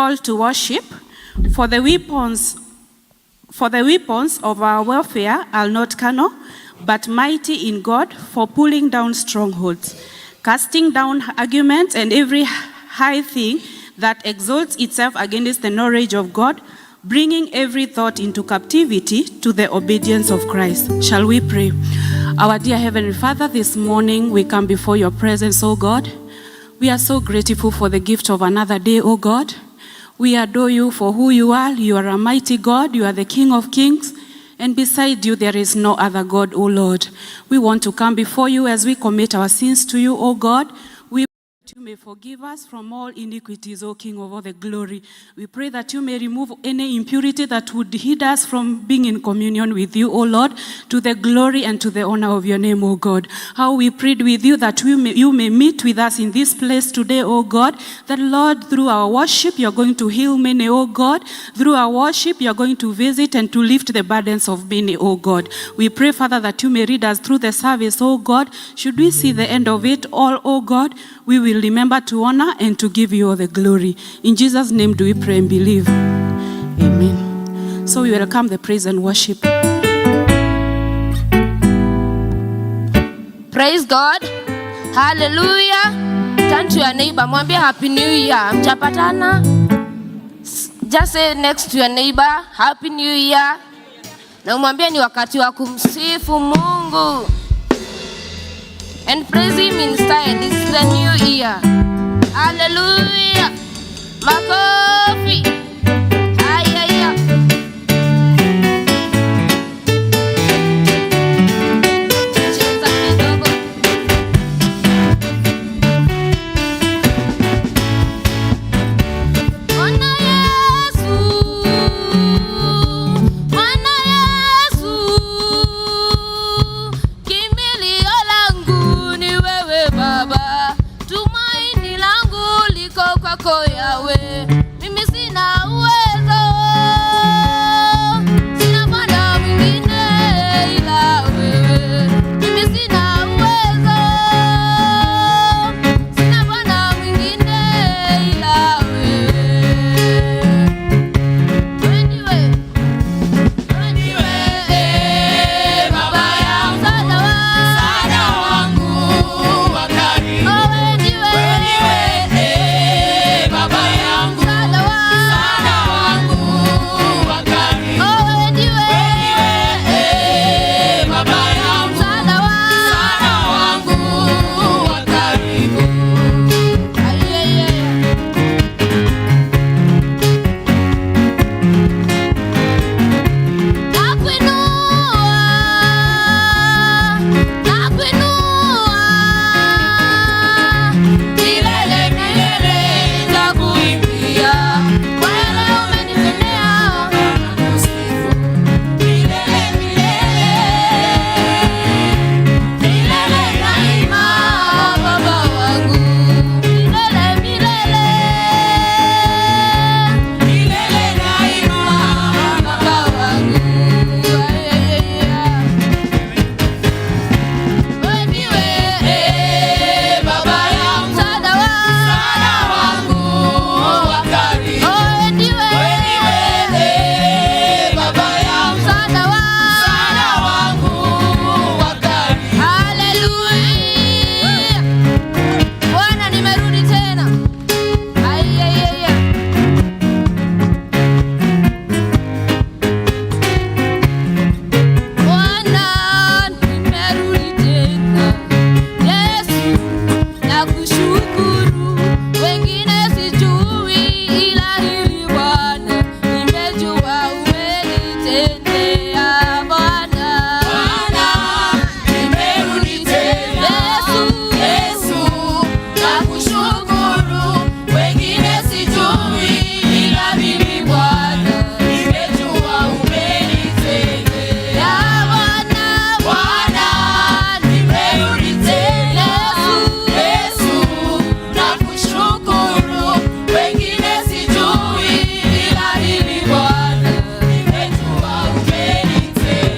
call to worship, for the weapons of our warfare are not carnal, but mighty in God for pulling down strongholds, casting down arguments and every high thing that exalts itself against the knowledge of God, bringing every thought into captivity to the obedience of Christ. Shall we pray? Our dear Heavenly Father, this morning we come before your presence, O God. We are so grateful for the gift of another day, O God. We adore you for who you are. You are a mighty God. You are the King of Kings. And beside you, there is no other God, O Lord. We want to come before you as we commit our sins to you, O God. We pray that you may forgive us from all iniquities, O King of all the glory. We pray that you may remove any impurity that would hinder us from being in communion with you, O Lord, to the glory and to the honor of your name, O God. How we prayed with you that you may meet with us in this place today, O God, that Lord, through our worship, you're going to heal many, O God. Through our worship, you're going to visit and to lift the burdens of many, O God. We pray, Father, that you may read us through the service, O God. Should we see the end of it all, O God, we will remember to honor and to give you all the glory. In Jesus' name do we pray and believe. Amen. So we welcome the praise and worship. Praise God. Hallelujah. Turn to your neighbor. Mwambie Happy New Year. Mchapatana. Just say next to your neighbor, Happy New Year. Na umwambie ni wakati wa kumsifu Mungu. And praise him in style. This is the new year. Hallelujah. Makofi. Ayaya. Cheza kidogo. Mwana Yesu. Mwana Yesu. Kimbilio langu ni wewe Baba. Tumaini langu liko kwako Yawe. Mimi sina uwezo, sina Bwana mwingine ila wewe. Mimi sina uwezo, sina Bwana mwingine ila wewe. Wewe ndiwe Baba yangu, msaada wangu wa karibu. Wewe ndiwe Baba yangu, msaada wangu wa karibu. Wewe ndiwe Baba yangu, msaada wangu wa karibu. Milele milele nitakuimbia, wewe umenitendea nakusifu. Milele milele, milele daima Baba wangu. Milele milele, milele daima Baba wangu. Wewe ndiwe Baba yangu, msaada wangu wa karibu. Wewe ndiwe Baba yangu, msaada wangu wa karibu. Haleluya. Bwana nimerudi tena. Ayayaya. Bwana nimerudi tena. Yesu nakushukuru, wengine sijui ila hili Bwana nimejua umenitendea. Bwana nimerudi tena. Yesu nakushukuru, wengine sijui ila mimi Bwana nimejua umenitendea. Bwana nimerudi tena. Yesu nakushukuru, wengine sijui ila mimi Bwana nimejua umenitendea.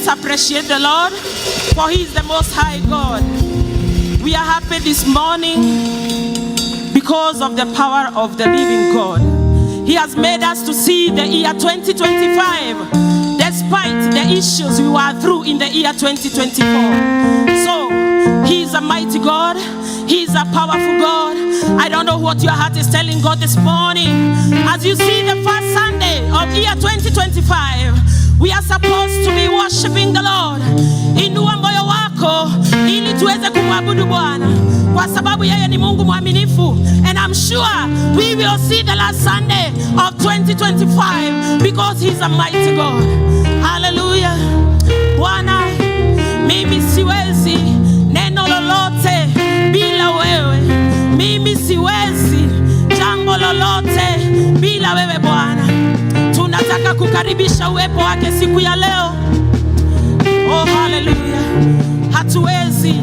appreciate the Lord, for He is the Most High God. We are happy this morning because of the power of the living God. He has made us to see the year 2025, despite the issues we were through in the year 2024. So, He is a mighty God. He is a powerful God. I don't know what your heart is telling God this morning. As you see the first Sunday of year 2025, we are supposed to be worshiping the Lord. Inua moyo wako ili tuweze kumwabudu Bwana, kwa sababu yeye ni Mungu mwaminifu. And I'm sure we will see the last Sunday of 2025 because He's a mighty God. Hallelujah. Bwana, mimi siwezi neno lolote bila wewe. Mimi siwezi jambo lolote bila wewe Bwana. Tunataka kukaribisha uwepo wake siku ya leo. hatuwezi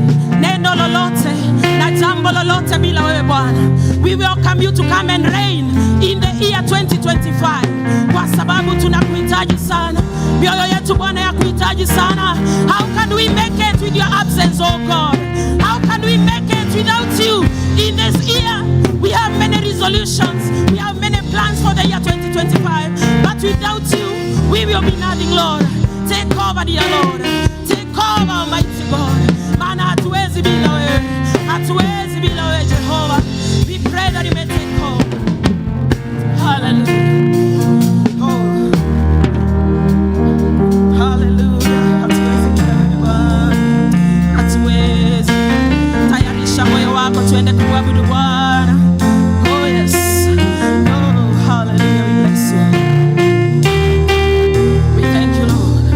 neno lolote na jambo lolote bila wewe Bwana. We welcome you to come and reign in the year 2025, kwa sababu tunakuhitaji sana. Mioyo yetu Bwana ya kuhitaji sana. How can we make it with your absence, oh God? How can we make it without you in this year? We have many resolutions, we have many plans for the year 2025, but without you, we will be nothing, Lord. Take over, dear Lord. Take over, Almighty God. Maana hatuwezi bila wewe. Hatuwezi bila wewe, Jehovah. We pray that you may take over. Hallelujah. Oh. Hallelujah. Hatuwezi bila wewe Bwana. Hatuwezi. Tayarisha moyo wako tuende kuabudu Bwana. Oh yes. Oh, hallelujah. We bless you. We thank you, Lord.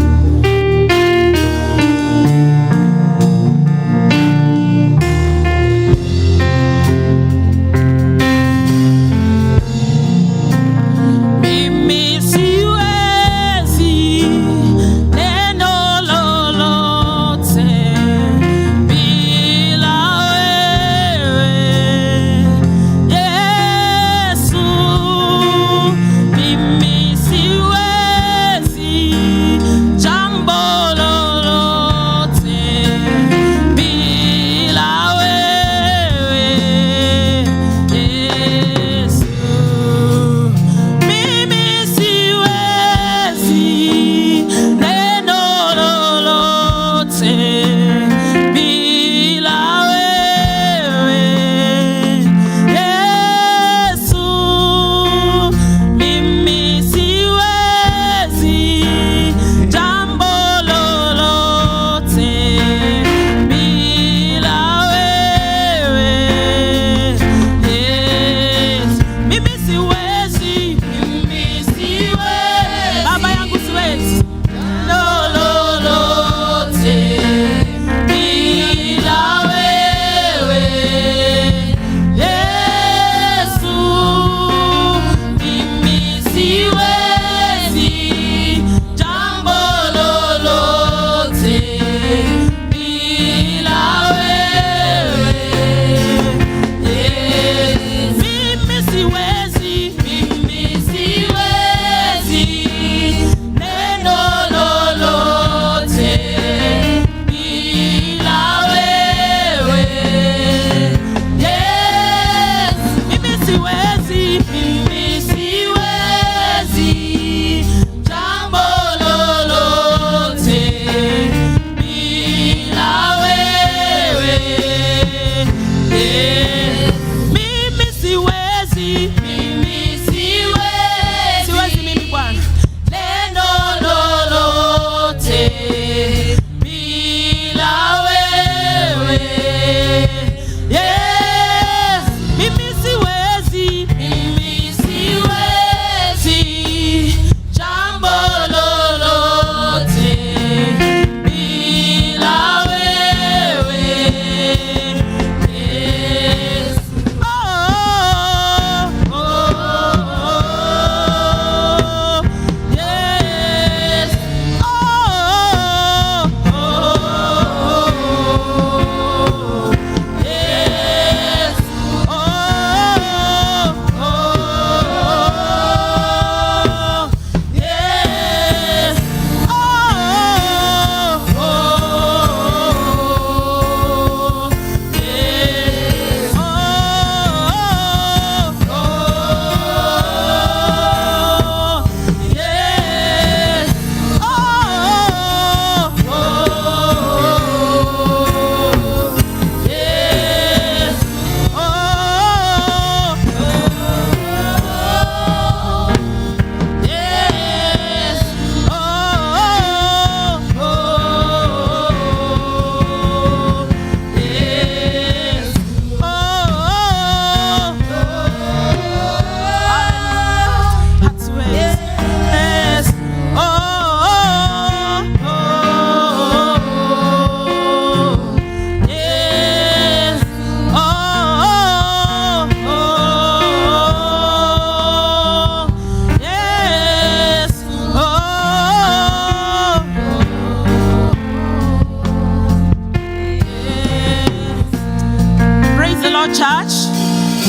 church.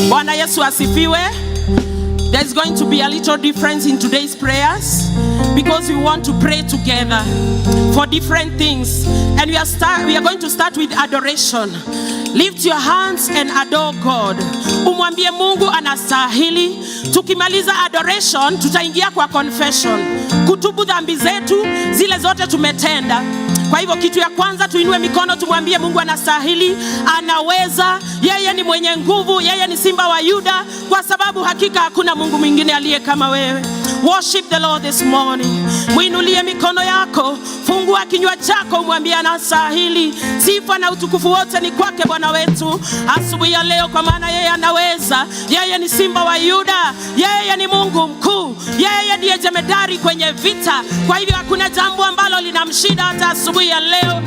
Bwana Yesu asifiwe. There's going to be a little difference in today's prayers because we want to pray together for different things. And we are going to start with adoration. Lift your hands and adore God. Umwambie Mungu anastahili. Tukimaliza adoration, tutaingia kwa confession. Kutubu dhambi zetu, zile zote tumetenda. Kwa hivyo kitu ya kwanza tuinue mikono tumwambie Mungu anastahili, anaweza, yeye ni mwenye nguvu, yeye ni simba wa Yuda, kwa sababu hakika hakuna Mungu mwingine aliye kama wewe. Worship the Lord this morning. Muinulie mikono yako, fungua kinywa chako, mwambie anastahili. Sifa na utukufu wote ni kwake Bwana wetu asubuhi ya leo, kwa maana yeye anaweza. Yeye ni simba wa Yuda, yeye ni Mungu mkuu, yeye ndiye jemedari kwenye vita. Kwa hivyo hakuna jambo ambalo linamshinda hata asubuhi ya leo.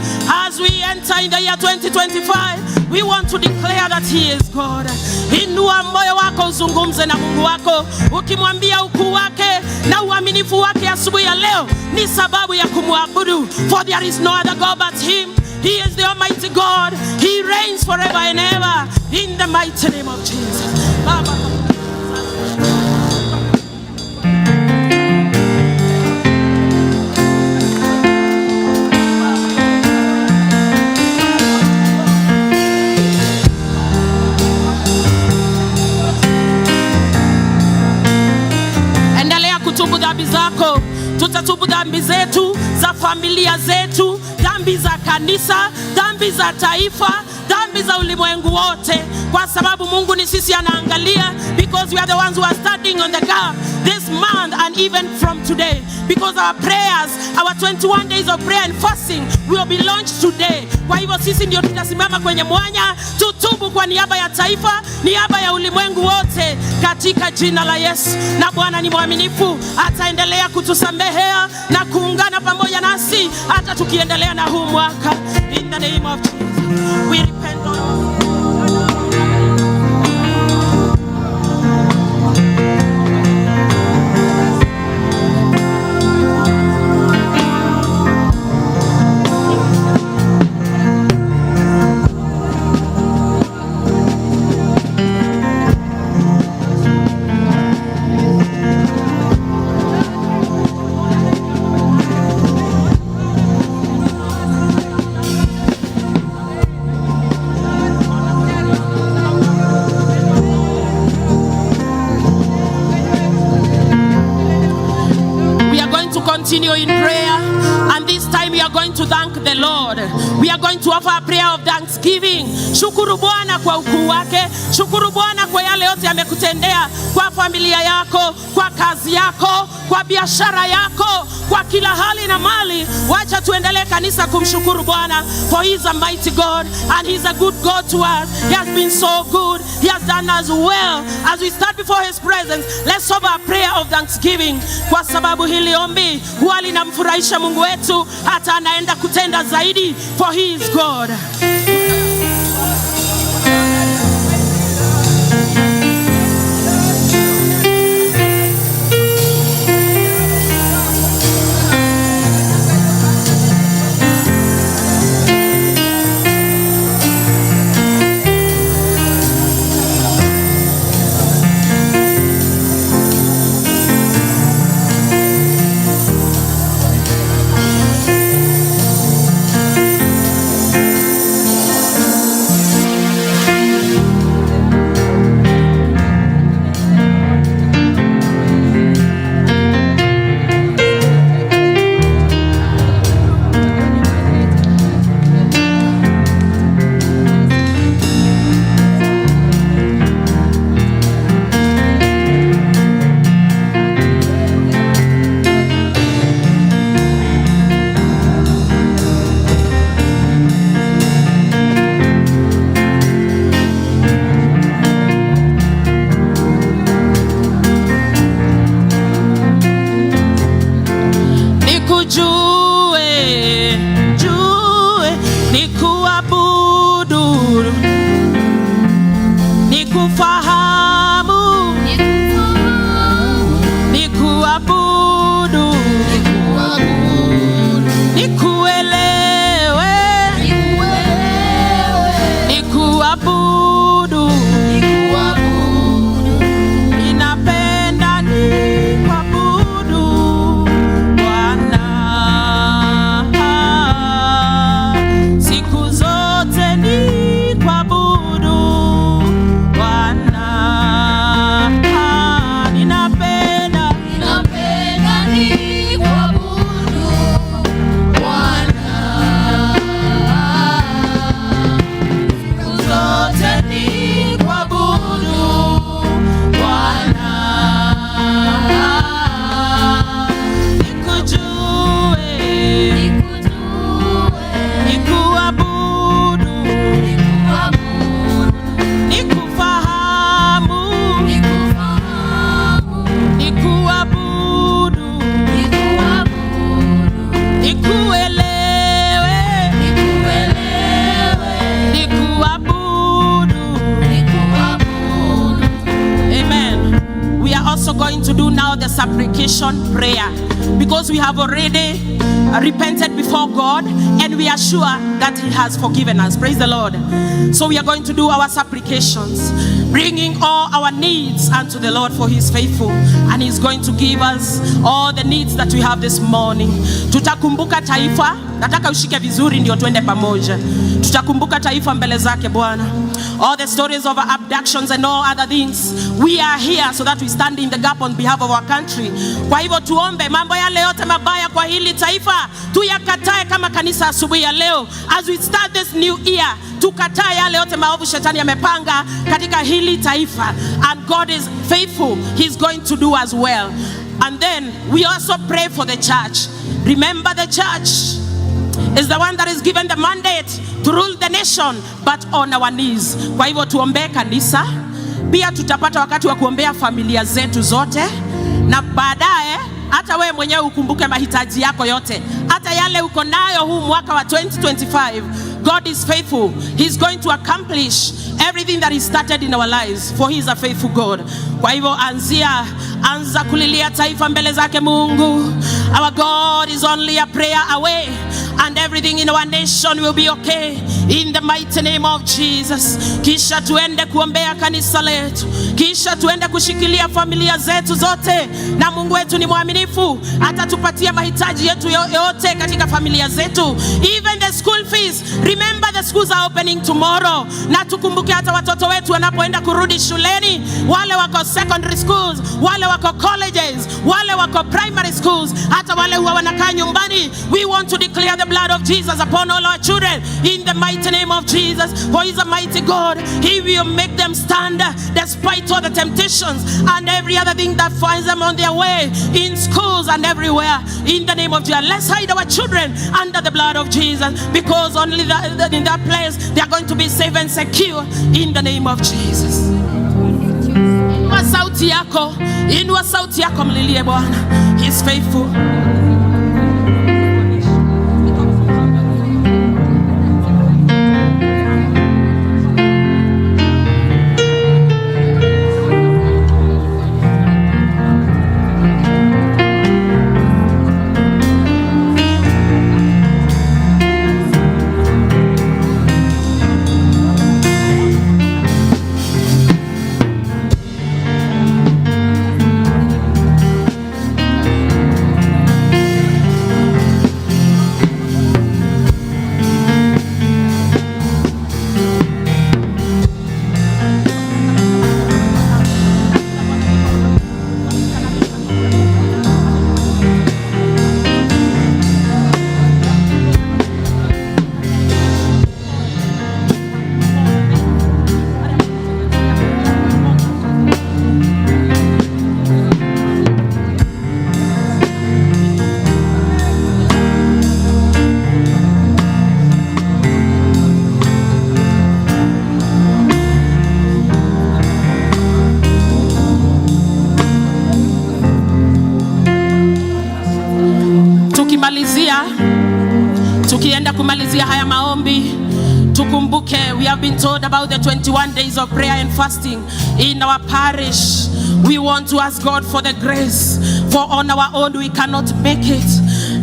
As we enter in the year 2025, we want to declare that he is God. Inua moyo wako uzungumze na Mungu wako, ukimwambia ukuu wake na uaminifu wake asubuhi ya leo ni sababu ya kumwabudu. For there is no other God but him. He is the Almighty God. He reigns forever and ever. In the mighty name of Jesus. Baba. Tubu dhambi zako, tutatubu dhambi zetu za familia zetu, dhambi za kanisa, dhambi za taifa, dhambi za ulimwengu wote, kwa sababu Mungu ni sisi anaangalia, because we are the ones who are standing on the gap this month and even from today, because our prayers, our 21 days of prayer and fasting will be launched today. Kwa hivyo sisi ndio tutasimama kwenye mwanya tutubu kwa niaba ya taifa, niaba ya ulimwengu wote, katika jina la Yesu. Na Bwana ni mwaminifu, ataendelea kutusamehea na kuungana pamoja nasi hata tukiendelea na huu mwaka. In the name of Jesus, we repent on continue in prayer, and this time we are going to thank the Lord. We are going to offer a prayer of thanksgiving. Shukuru Bwana kwa ukuu wake, shukuru Bwana kwa yale yote amekutendea, kwa familia yako, kwa kazi yako, kwa biashara yako, kwa kila hali na mali. Wacha tuendelee kanisa kumshukuru Bwana, for he is a mighty God and he is a good God to us. He has been so good. He has done us well. As we stand before his presence, let's offer a prayer of thanksgiving, kwa sababu hili ombi huwa linamfurahisha Mungu wetu, hata anaenda kutenda zaidi, for he is God. call the supplication prayer, because we have already repented before God and we are sure that He has forgiven us. Praise the Lord. So we are going to do our supplications, bringing all our needs unto the Lord, for He is faithful and He is going to give us all the needs that we have this morning. Tutakumbuka taifa. Nataka ushike vizuri ndio tuende pamoja. Tutakumbuka taifa mbele zake Bwana. All the stories of abductions and all other things. We are here so that we stand in the gap on behalf of our country. Kwa hivyo tuombe mambo yale yote mabaya kwa hili taifa tuyakatae kama kanisa asubuhi ya leo. As we start this new year, tukatae yale yote maovu shetani amepanga katika hili taifa. And God is faithful. He's going to do as well. And then we also pray for the church. Remember, the church is the one that is given the mandate to rule the nation, but on our knees. Kwa hivyo tuombee kanisa. Pia tutapata wakati wa kuombea familia zetu zote, na baadaye hata wewe mwenyewe ukumbuke mahitaji yako yote, hata yale uko nayo huu mwaka wa 2025. God is faithful. He's going to accomplish everything that He started in our lives, for He is a faithful God. Kwa hivyo anza kulilia taifa mbele zake Mungu. Our God is only a prayer away, and everything in our nation will be okay in the mighty name of Jesus. Kisha tuende kuombea kanisa letu, kisha tuende kushikilia familia zetu zote, na Mungu wetu ni mwaminifu, atatupatia mahitaji yetu yote katika familia zetu. Even the school fees, remember the schools are opening tomorrow, na tukumbuke hata watoto wetu wanapoenda kurudi shuleni, wale wako secondary schools, wale wako colleges, wale wako primary schools, hata wale huwa wanakaa nyumbani. We want to declare the blood of Jesus upon all our children in the mighty name of Jesus, for He is a mighty God. He will make them stand despite all the temptations and every other thing that finds them on their way in schools and everywhere in the name of Jesus. Let's hide our children under the blood of Jesus, because only in that place they are going to be safe and secure in the name of Jesus. Inua sauti yako, mlilie Bwana. He is faithful. Tukienda kumalizia haya maombi, tukumbuke we have been told about the 21 days of prayer and fasting in our parish. We want to ask God for the grace, for on our own we cannot make it.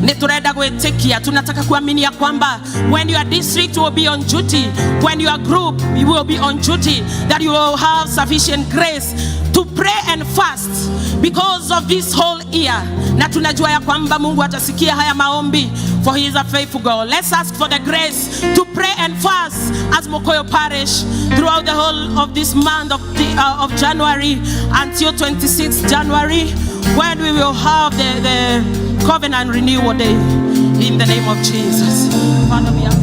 Nitureda gwetikia, tunataka kuamini ya kwamba when your district will be on duty, when your group will be on duty, that you will have sufficient grace to pray and fast because of this whole year. Na tunajua ya kwamba Mungu atasikia haya maombi, for He is a faithful God. Let's ask for the grace to pray and fast as Mokoyo Parish throughout the whole of this month of January until 26th January, when we will have the covenant renewal day in the name of Jesus. Father, we ask.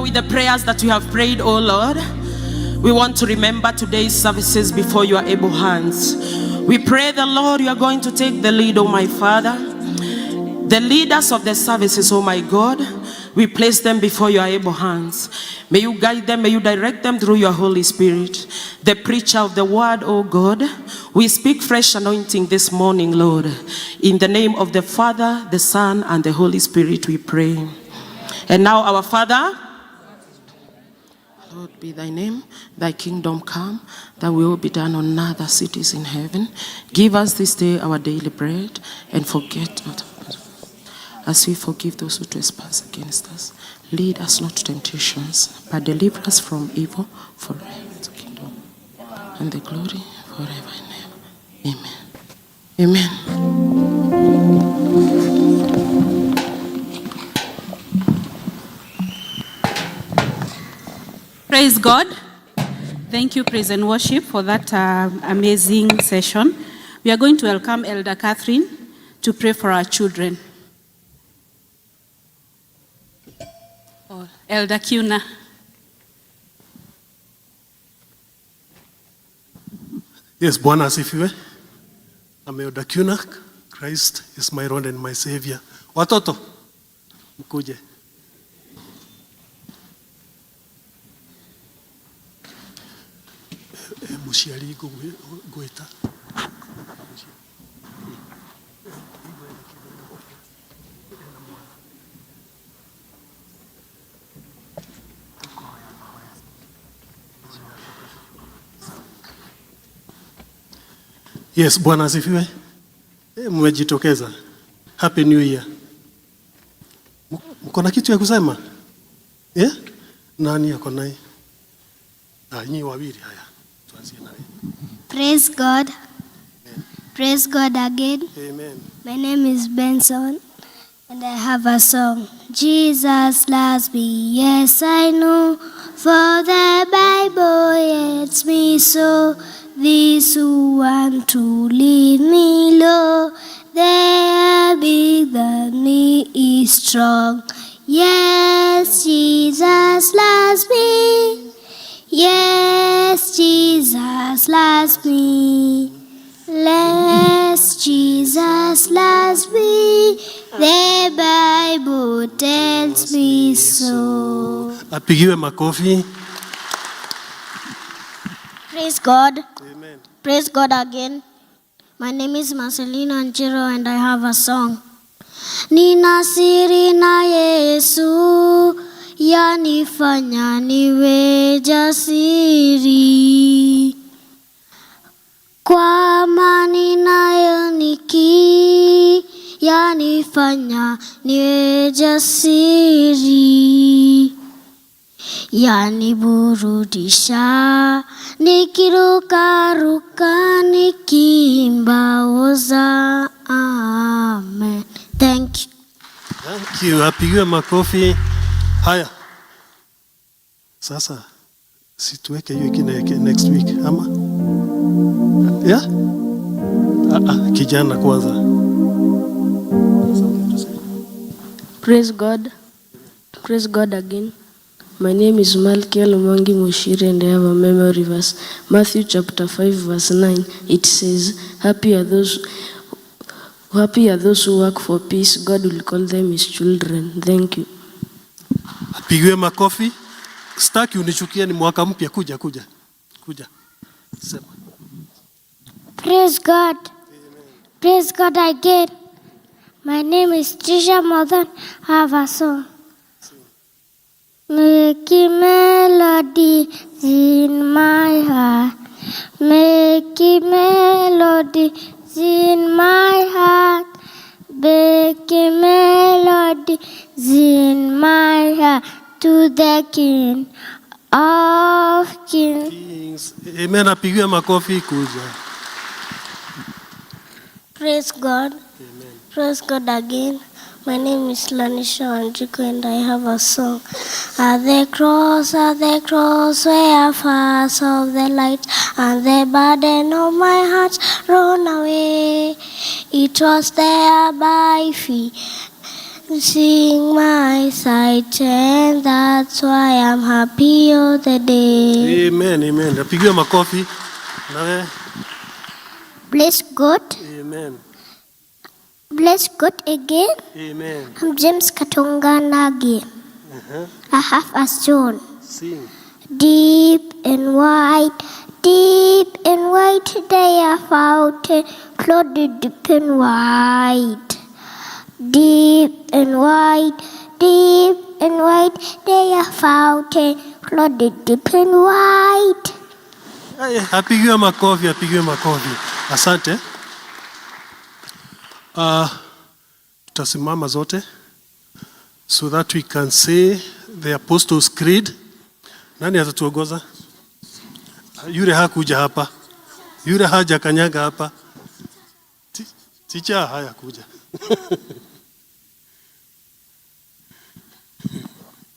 With the prayers that you have prayed, oh Lord, we want to remember today's services before your able hands. We pray the Lord, you are going to take the lead, oh my Father. The leaders of the services, oh my God, we place them before your able hands. May you guide them, may you direct them through your Holy Spirit. The preacher of the word, oh God, we speak fresh anointing this morning, Lord. In the name of the Father, the Son, and the Holy Spirit we pray. And now our Father, Lord be thy name, thy kingdom come, thy will be done on earth as it is in heaven. Give us this day our daily bread, and forget not as we forgive those who trespass against us. Lead us not to temptations, but deliver us from evil. For thine is the kingdom and the glory forever and ever. Amen. Amen. Praise God. Thank you, praise and worship, for that amazing session. We are going to welcome Elder Catherine to pray for our children. Elder Kuna. Yes, Bwana asifiwe. I'm Elder Kuna. Christ is my Lord and my Savior. Watoto, mkuje. Mushiari gweta. Yes, Bwana asifiwe. Mmejitokeza. Happy New Year. Mko na kitu ya kusema? Nani yako naye? Nyinyi wawili haya. Tuanzie naye. Praise God. Amen. Praise God again. Amen. My name is Benson and I have a song. Jesus loves me, yes I know, for the Bible hates me so. These who want to leave me low, they are big than me is strong. Yes, Jesus loves me. Yes, Jesus loves me. Yes, Jesus loves me. The Bible tells me so. Apigiwe makofi. Praise God. Amen. Praise God again. My name is Marcelina Anjiro and I have a song. Nina siri na Yesu, yanifanya niwe jasiri. Kwa amani nayo niki, yanifanya niwe jasiri. Yaniburudisha, nikirukaruka, nikiimba oza. Amen. Thank you. Thank you. Apigiwe makofi. Haya. Sasa situweke hiyo ingine next week ama? Yeah? Kijana kwanza. Praise God. Praise God again. My name is Malkiel Mwangi Mushiri and I have a memory verse. Matthew chapter 5 verse 9. It says, Happy are those who work for peace. God will call them his children. Thank you. Apigiwe makofi. Sitaki unichukie, ni mwaka mpya. Kuja. Sema. Praise God. Praise God again. My name is Trisha Modhan. I have a song. Making melody in my heart. Making melody in my heart. Making melody in my heart. To the King of Kings. Amen. Apigiwe makofi. Kuja. Praise God. Amen. Praise God again. My name is Lanisha Wanjiku and I have a song. At the cross where fast of the light, and the burden of my heart rolled away. It was there by feet, seeing my sight, and that's why I'm happy all the day. Amen. Apigiwe makofi. Nawe. Bless God. Amen. Bless God again. Amen. I'm James Katonganagi. I have a song. Sing. Deep and wide, they are fountain, clothed deep and wide. Deep and wide, they are fountain, clothed deep and wide. Apigiwe makofi. Asante. Tutasimama zote so that we can say the Apostles' Creed. Nani atatuongoza? Yule hakuja hapa. Yule haja kanyaga hapa. Ticha haya kuja.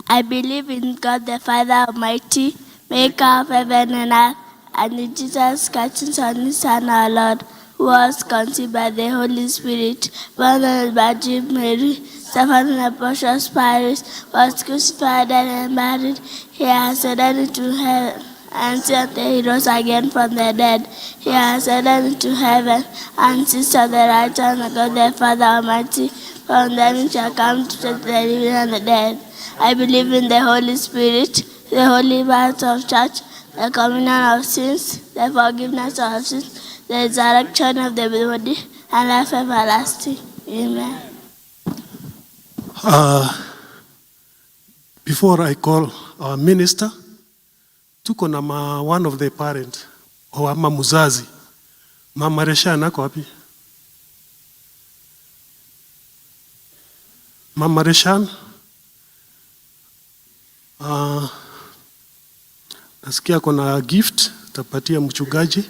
I believe in God the Father Almighty, maker of heaven and earth, and in Jesus Christ, His only Son, our Lord, who was conceived by the Holy Spirit, born of the Virgin Mary, suffered under Pontius Pilate, was crucified and buried. He ascended into heaven, and he rose again from the dead. He ascended into heaven, and sits on the right hand of God the Father Almighty. From them he shall come to judge the living and the dead. I believe in the Holy Spirit, the holy mass of church, the communion of sins, the forgiveness of sins, the resurrection of the body, and life everlasting. Amen. Before I call our minister, tuko na one of the parent au ama muzazi. Mama Reshan ako wapi? Mama Reshan, nasikia kuna gift tapatia mchungaji.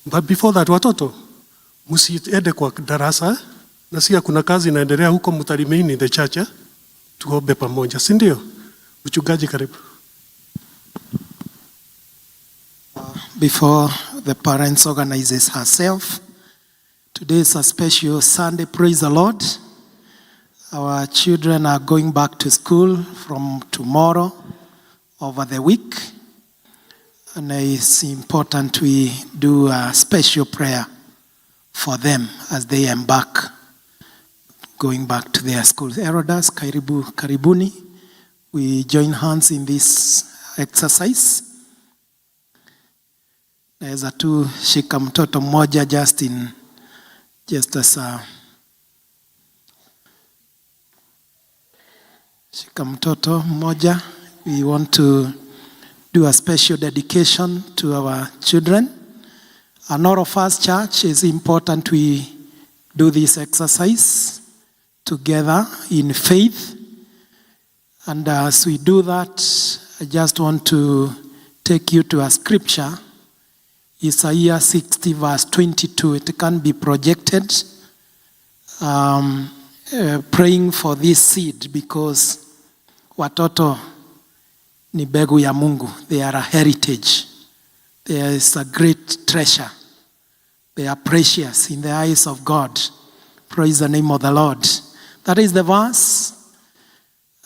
But before that, watoto msiende kwa darasa. Nasikia kuna kazi inaendelea huko mtalimini the church. Tuombe pamoja, si ndio? Mchungaji karibu. Before the parents organizes herself, today is a special Sunday. Praise the Lord. Our children are going back to school from tomorrow over the week. And it's important we do a special prayer for them as they embark, going back to their schools. Erodas, karibuni. We join hands in this exercise. Naweza tu shika mtoto mmoja just as a Shika mtoto mmoja. We want to do a special dedication to our children. And all of us, church, is important we do this exercise together in faith. And as we do that, I just want to take you to a scripture. Isaiah 60 verse 22. It can be projected. Praying for this seed because watoto ni mbegu ya Mungu. They are a heritage. There is a great treasure. They are precious in the eyes of God. Praise the name of the Lord. That is the verse.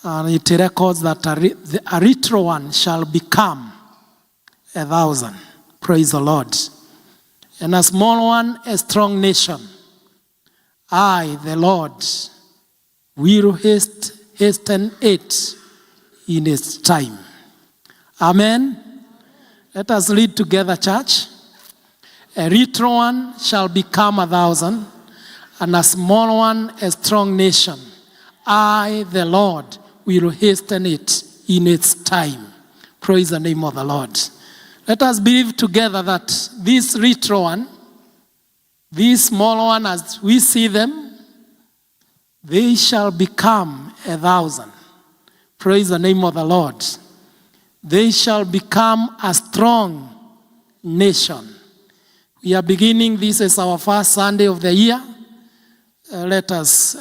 And it records that a little one shall become 1,000. Praise the Lord. And a small one, a strong nation. I, the Lord, will hasten it in its time. Amen. Let us read together, church. A little one shall become 1,000, and a small one a strong nation. I, the Lord, will hasten it in its time. Praise the name of the Lord. Let us believe together that this little one, this small one, as we see them, they shall become 1,000. Praise the name of the Lord. They shall become a strong nation. We are beginning, this is our first Sunday of the year. Let us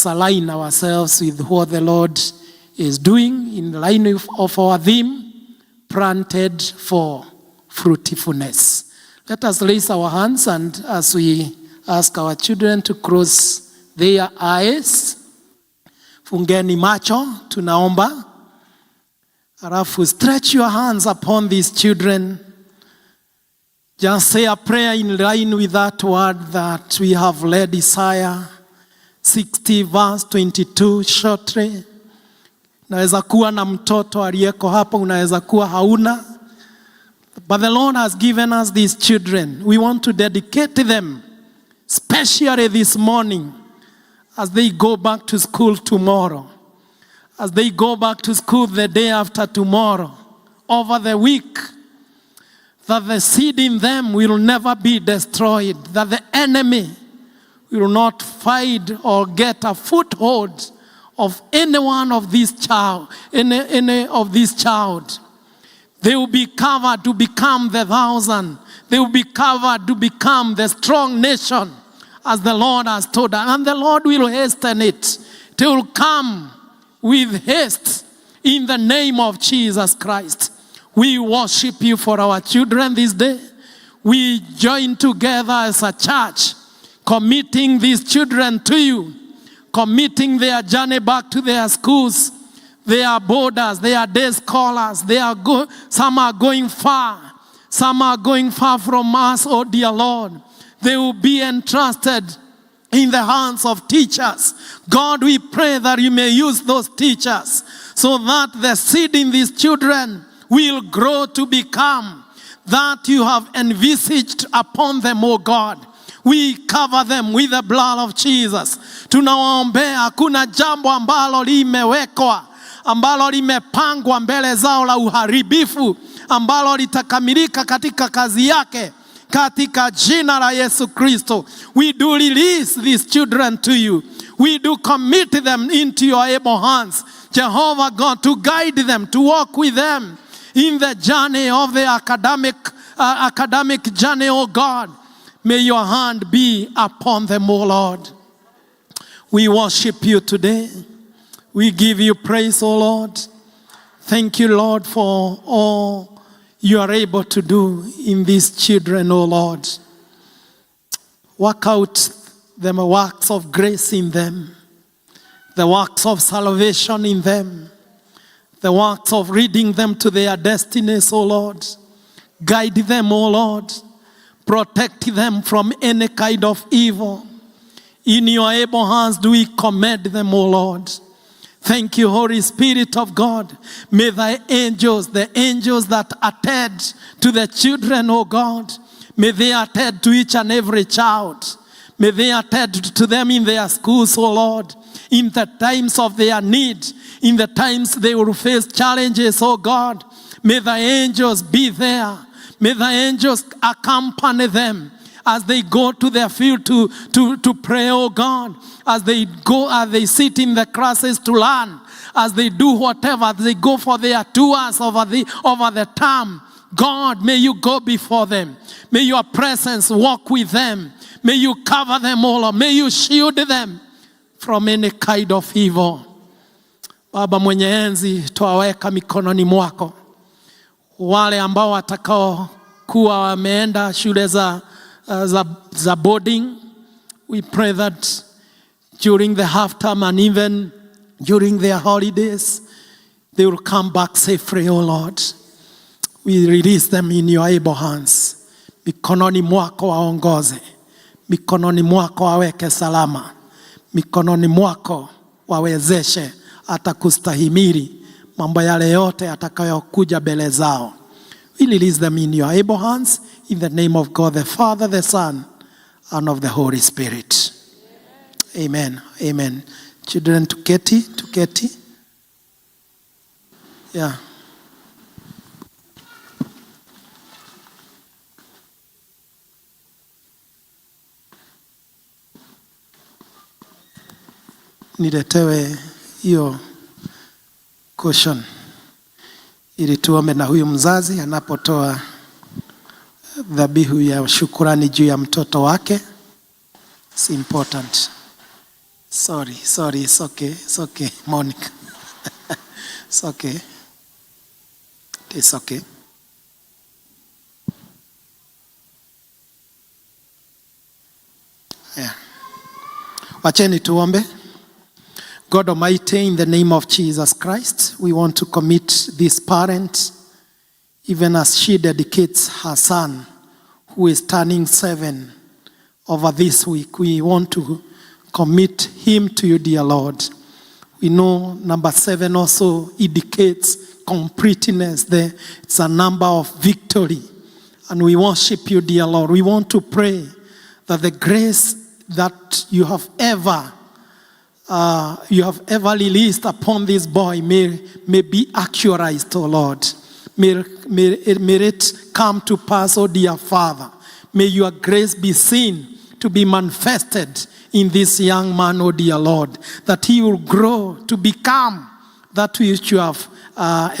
align ourselves with what the Lord is doing in line of our theme, planted for fruitfulness. Let us raise our hands, and as we ask our children to close their eyes, fungeni macho, tunaomba. Alafu stretch your hands upon these children. Just say a prayer in line with that word that we have read, Isaiah 60 verse 22 shortly. Unaweza kuwa na mtoto aliyeko hapa, unaweza kuwa hauna. But the Lord has given us these children. We want to dedicate them, especially this morning, as they go back to school tomorrow. As they go back to school the day after tomorrow, over the week, that the seed in them will never be destroyed, that the enemy will not find or get a foothold of any one of this child, any of this child. They will be covered to become the 1,000. They will be covered to become the strong nation, as the Lord has told us. And the Lord will hasten it. It will come with haste in the name of Jesus Christ. We worship you for our children this day. We join together as a church, committing these children to you, committing their journey back to their schools. They are boarders, they are day scholars, some are going far. Some are going far from us, oh dear Lord. They will be entrusted in the hands of teachers. God, we pray that you may use those teachers so that the seed in these children will grow to become that you have envisaged upon them, oh God. We cover them with the blood of Jesus. Tunawaombea, hakuna jambo ambalo limewekwa, ambalo limepangwa mbele zao la uharibifu, ambalo litakamilika katika kazi yake, katika jina la Yesu Kristo. We do release these children to you. We do commit them into your able hands, Jehovah God, to guide them, to walk with them in the journey of the academic journey, oh God. May your hand be upon them, oh Lord. We worship you today. We give you praise, oh Lord. Thank you, Lord, for all you are able to do in these children, oh Lord. Work out the works of grace in them, the works of salvation in them, the works of leading them to their destinies, oh Lord. Guide them, oh Lord. Protect them from any kind of evil. In your able hands do we commend them, O Lord. Thank you, Holy Spirit of God. May thy angels, the angels that attend to the children, O God, may they attend to each and every child. May they attend to them in their schools, O Lord. in the times of their need, in the times they will face challenges, oh God. May the angels be there. May the angels accompany them as they go to their field to pray, oh God. As they go, as they sit in the classes to learn, as they do whatever, they go for their tours over the term. God, may you go before them. May your presence walk with them. May you cover them all. May you shield them from any kind of evil. Baba mwenye enzi, twaweka mikononi mwako wale ambao watakao kuwa wameenda shule za boarding. We pray that during the half term and even during their holidays, they will come back safely, oh Lord. We release them in your able hands. Mikononi mwako waongoze. Mikononi mwako waweke salama. Mikononi mwako wawezeshe hata kustahimili mambo yale yote atakayokuja mbele zao. We release them in your able hands in the name of God the Father, the Son, and of the Holy Spirit. Amen. Amen. Children, tuketi. Yeah. Niletewe hiyo cushion ili tuombe na huyu mzazi anapotoa dhabihu ya shukurani juu ya mtoto wake. It's important. Sorry, it's okay, Monica. It's okay. It's okay. Yeah. Wacheni tuombe. God Almighty, in the name of Jesus Christ, we want to commit this parent, even as she dedicates her son, who is turning 7 over this week. We want to commit him to you, dear Lord. We know number 7 also indicates completeness. It's a number of victory. And we worship you, dear Lord. We want to pray that the grace that you have ever released upon this boy may be actualized, oh Lord. May it come to pass, oh dear Father. May your grace be seen to be manifested in this young man, oh dear Lord, that he will grow to become that which you have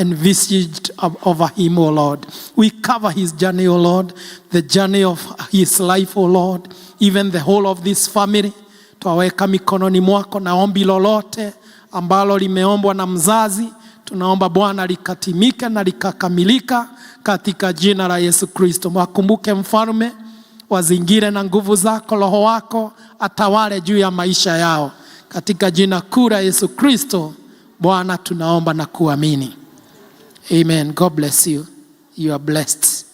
envisaged over him, oh Lord. We cover his journey, oh Lord, the journey of his life, oh Lord, even the whole of this family. Twaweka mikononi mwako na ombi lolote ambalo limeombwa na mzazi. Tunaomba Bwana likatimike na likakamilika katika jina la Yesu Kristo. Mwakumbuke mfalme, wazingire na nguvu zako, Roho wako atawale juu ya maisha yao. Katika jina kuu la Yesu Kristo, Bwana tunaomba na kuamini. Amen. God bless you. You are blessed.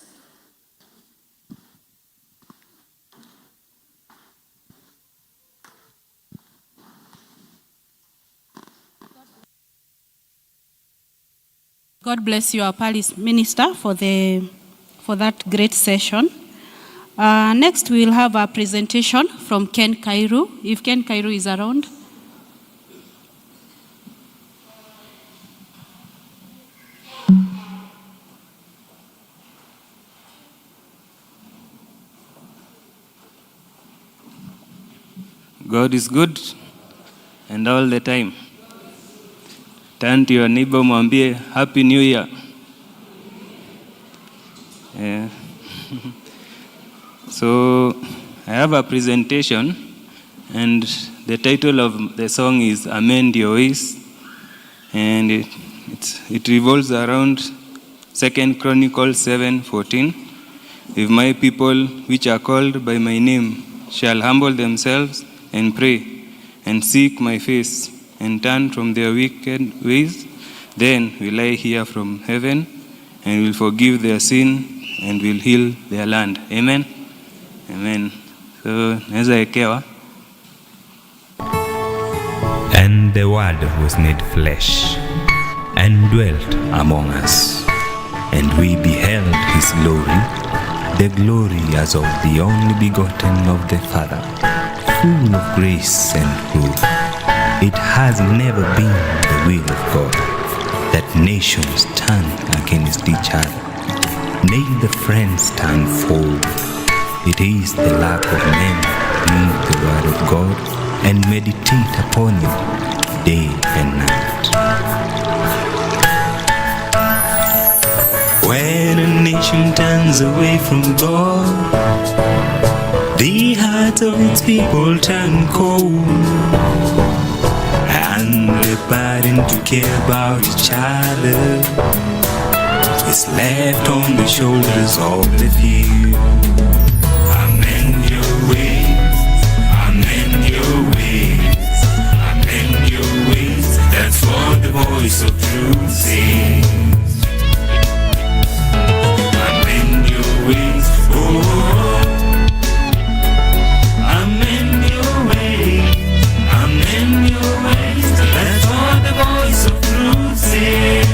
God bless you, our parish minister, for that great session. Next, we will have a presentation from Ken Kairu. If Ken Kairu is around. God is good and all the time. Turn to your neighbor, mwambie Happy New Year. Yeah. So I have a presentation and the title of the song is Amend Your Ways, and it revolves around 2 Chronicles 7:14. If my people which are called by my name shall humble themselves and pray and seek my face and turn from their wicked ways, then will I hear from heaven and will forgive their sin and will heal their land. Amen. Amen. So, naweza ekewa. And the Word was made flesh and dwelt among us, and we beheld his glory, the glory as of the only begotten of the Father, full of grace and truth. It has never been the will of God that nations turn against each other, neither friends turn foe. It is the lack of men read the word of God and meditate upon it day and night. When a nation turns away from God, the hearts of its people turn cold, and the burden to care about each other is left on the shoulders of the few. Amend your ways, amend your ways, amend your ways. That's what the voice of truth says. Amend your ways, oh. Amend your ways, amend your ways. That's what the voice of truth says.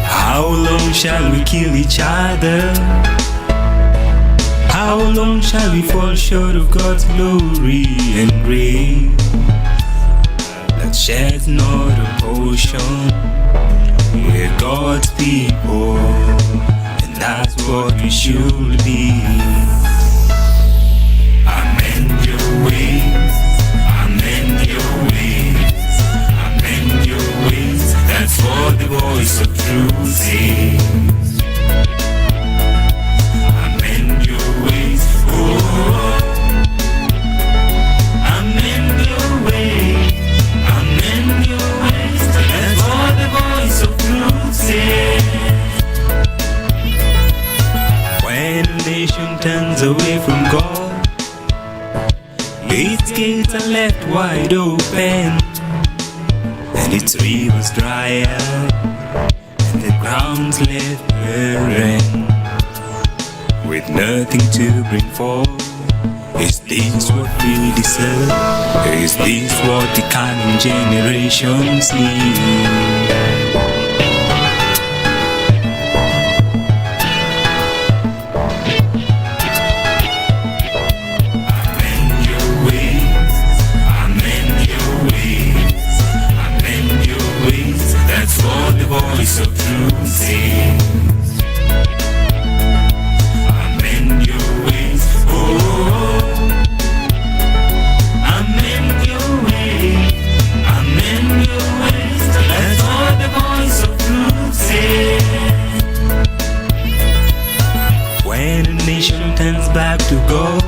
How long shall we kill each other? How long shall we fall short of God's glory and grace? Bloodshed's not a potion. We're God's people, and that's what we should be. Amend your ways, amend your ways, amend your ways. That's what the voice of truth says. Amend your ways, oh. Amend your ways, amend your ways. That's what the voice of truth says. When a nation turns away from God, its gates are left wide open, and its rivers dry up, and the ground's left barren, with nothing to bring forth. Is this what we deserve? Is this what the coming generations need? Voice of truth says. Amend your ways, oh. Amend your ways, amend your ways. That's what the voice of truth says. When a nation turns back to God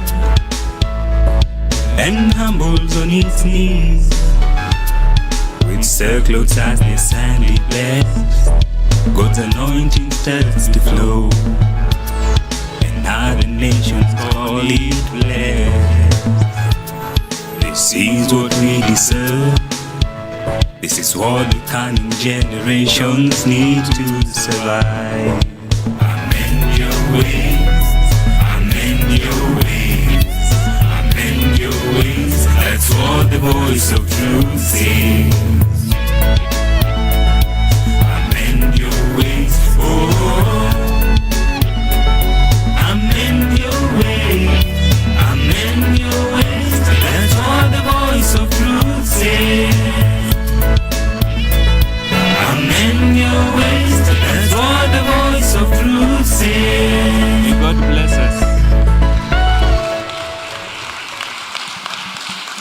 and humbles on its knees, with circlets as they sandy blessed, God's anointing starts to flow, and other nations call it blessed. This is what we deserve. This is what the coming generations need to survive. Amend your ways, amend your ways, amend your ways. That's what the voice of truth says. Amend your ways, oh. Amend your ways, amend your ways. That's what the voice of truth says. Amend your ways, that's what the voice of truth says. May God bless us.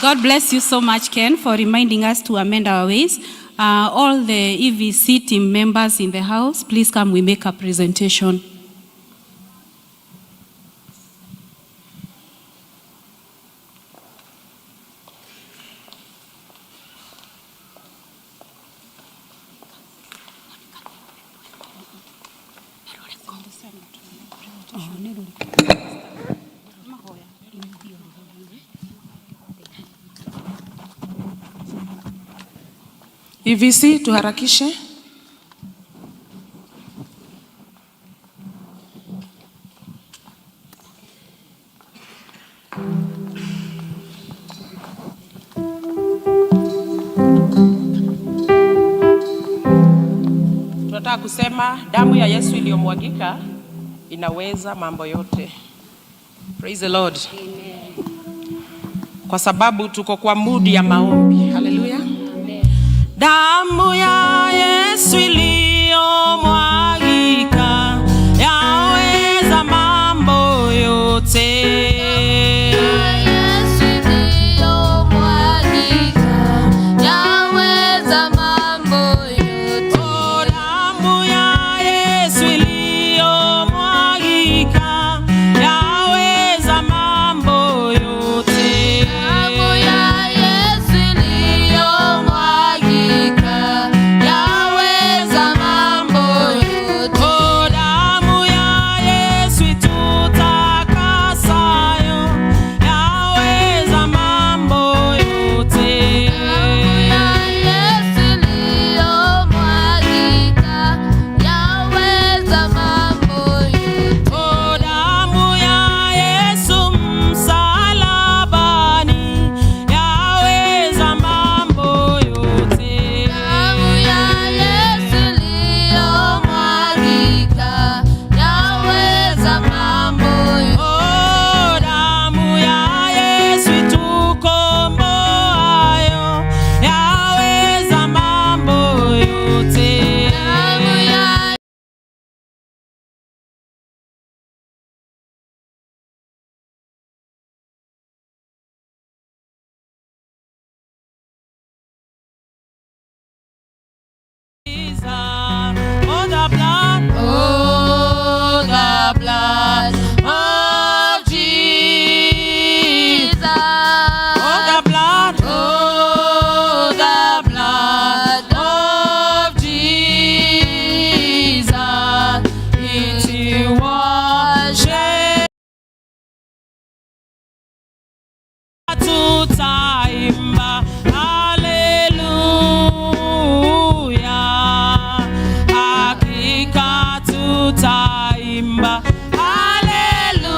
God bless you so much, Ken, for reminding us to amend our ways. All the EVC team members in the house, please come, we make a presentation. EVC tuharakishe. Tunataka kusema damu ya Yesu iliyomwagika inaweza mambo yote. Praise the Lord. Amen. kwa sababu tuko kwa mood ya maombi. Haleluya. Damu ya Yesu iliyomwagika yaweza mambo yote. Tutaimba haleluya, hakika tutaimba haleluya,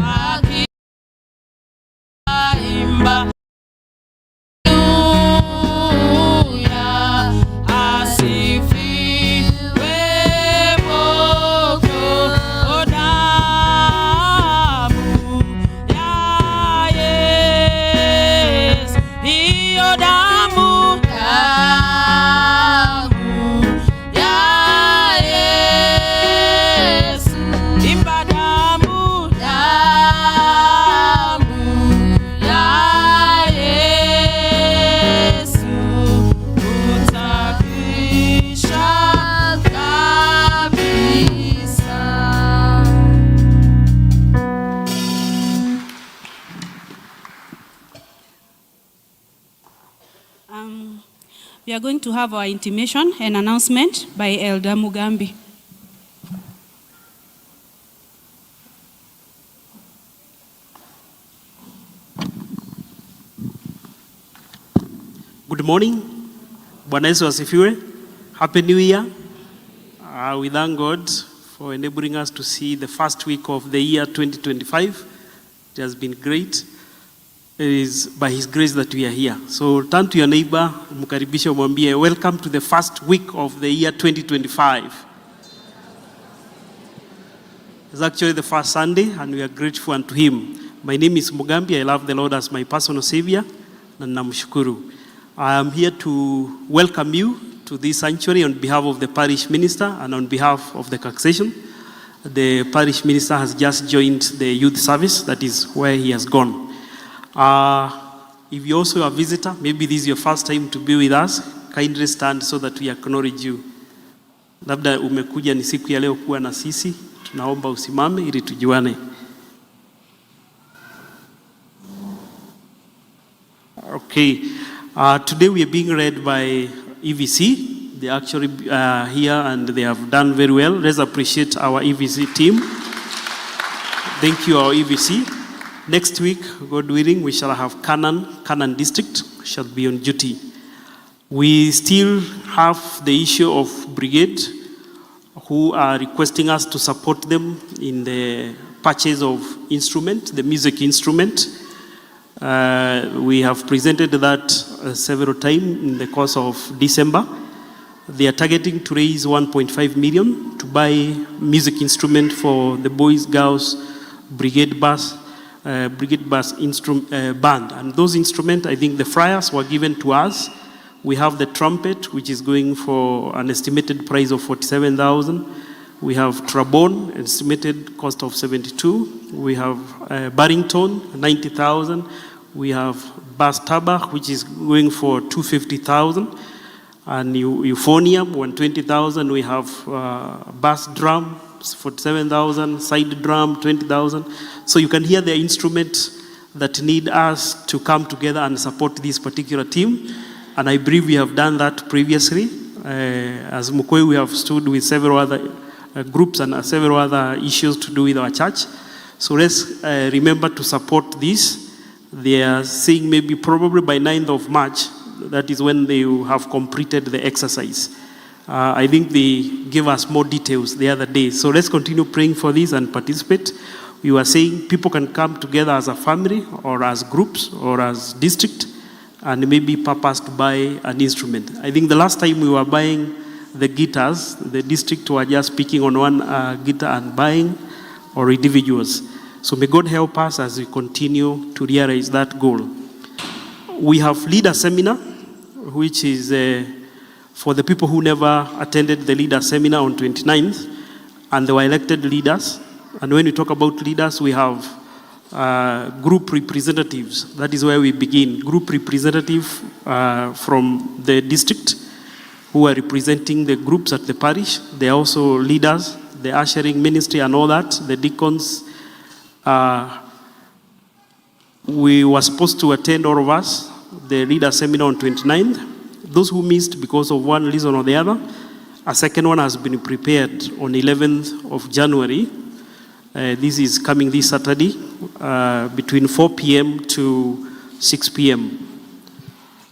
hakika tutaimba haleluya, asifiwe Mwokozi. We are going to have our intimation and announcement by Elder Mugambi. Good morning. Bwana Yesu asifiwe. Happy New Year. We thank God for enabling us to see the first week of the year 2025. It has been great. It is by His grace that we are here. So turn to your neighbor, mkaribisha umwambie, welcome to the first week of the year 2025. It's actually the first Sunday and we are grateful unto Him. My name is Mugambi. I love the Lord as my personal Savior. Na namshukuru. I am here to welcome you to this sanctuary on behalf of the parish minister and on behalf of the congregation. The parish minister has just joined the youth service. That is where he has gone. If you're also a visitor, maybe this is your first time to be with us, kindly stand so that we acknowledge you. Labda umekuja ni siku ya leo kuwa na sisi, tunaomba usimame ili tujuane. Okay, today we are being read by EVC. They are actually here and they have done very well. Let's appreciate our EVC team. Thank you, our EVC. Next week, God willing, we shall have Canaan district shall be on duty. We still have the issue of brigade who are requesting us to support them in the purchase of instrument, the music instrument. We have presented that several times in the course of December. They are targeting to raise 1.5 million to buy music instrument for the boys, girls, brigade bus, Brigade Band. And those instruments, I think the flyers were given to us. We have the trumpet, which is going for an estimated price of 47,000. We have trombone, estimated cost of 72. We have baritone, 90,000. We have bass tabak, which is going for 250,000. And euphonium, 120,000. We have bass drum, 47,000. Side drum, 20,000. So you can hear the instruments that need us to come together and support this particular team. And I believe we have done that previously. As Mukwe, we have stood with several other groups and several other issues to do with our church. So let's remember to support this. They are saying maybe probably by 9th of March, that is when they will have completed the exercise. I think they gave us more details the other day. So let's continue praying for this and participate. We were saying people can come together as a family or as groups or as district and maybe purpose to buy an instrument. I think the last time we were buying the guitars, the district were just picking on one guitar and buying, or individuals. So may God help us as we continue to realize that goal. We have leader seminar, which is for the people who never attended the leader seminar on 29th, and they were elected leaders. And when we talk about leaders, we have group representatives. That is where we begin. Group representative from the district who are representing the groups at the parish. They are also leaders, the ushering ministry and all that, the deacons. We were supposed to attend, all of us, the leader seminar on 29th. Those who missed because of one reason or the other, a second one has been prepared on 11th of January. This is coming this Saturday between 4 p.m. to 6 p.m.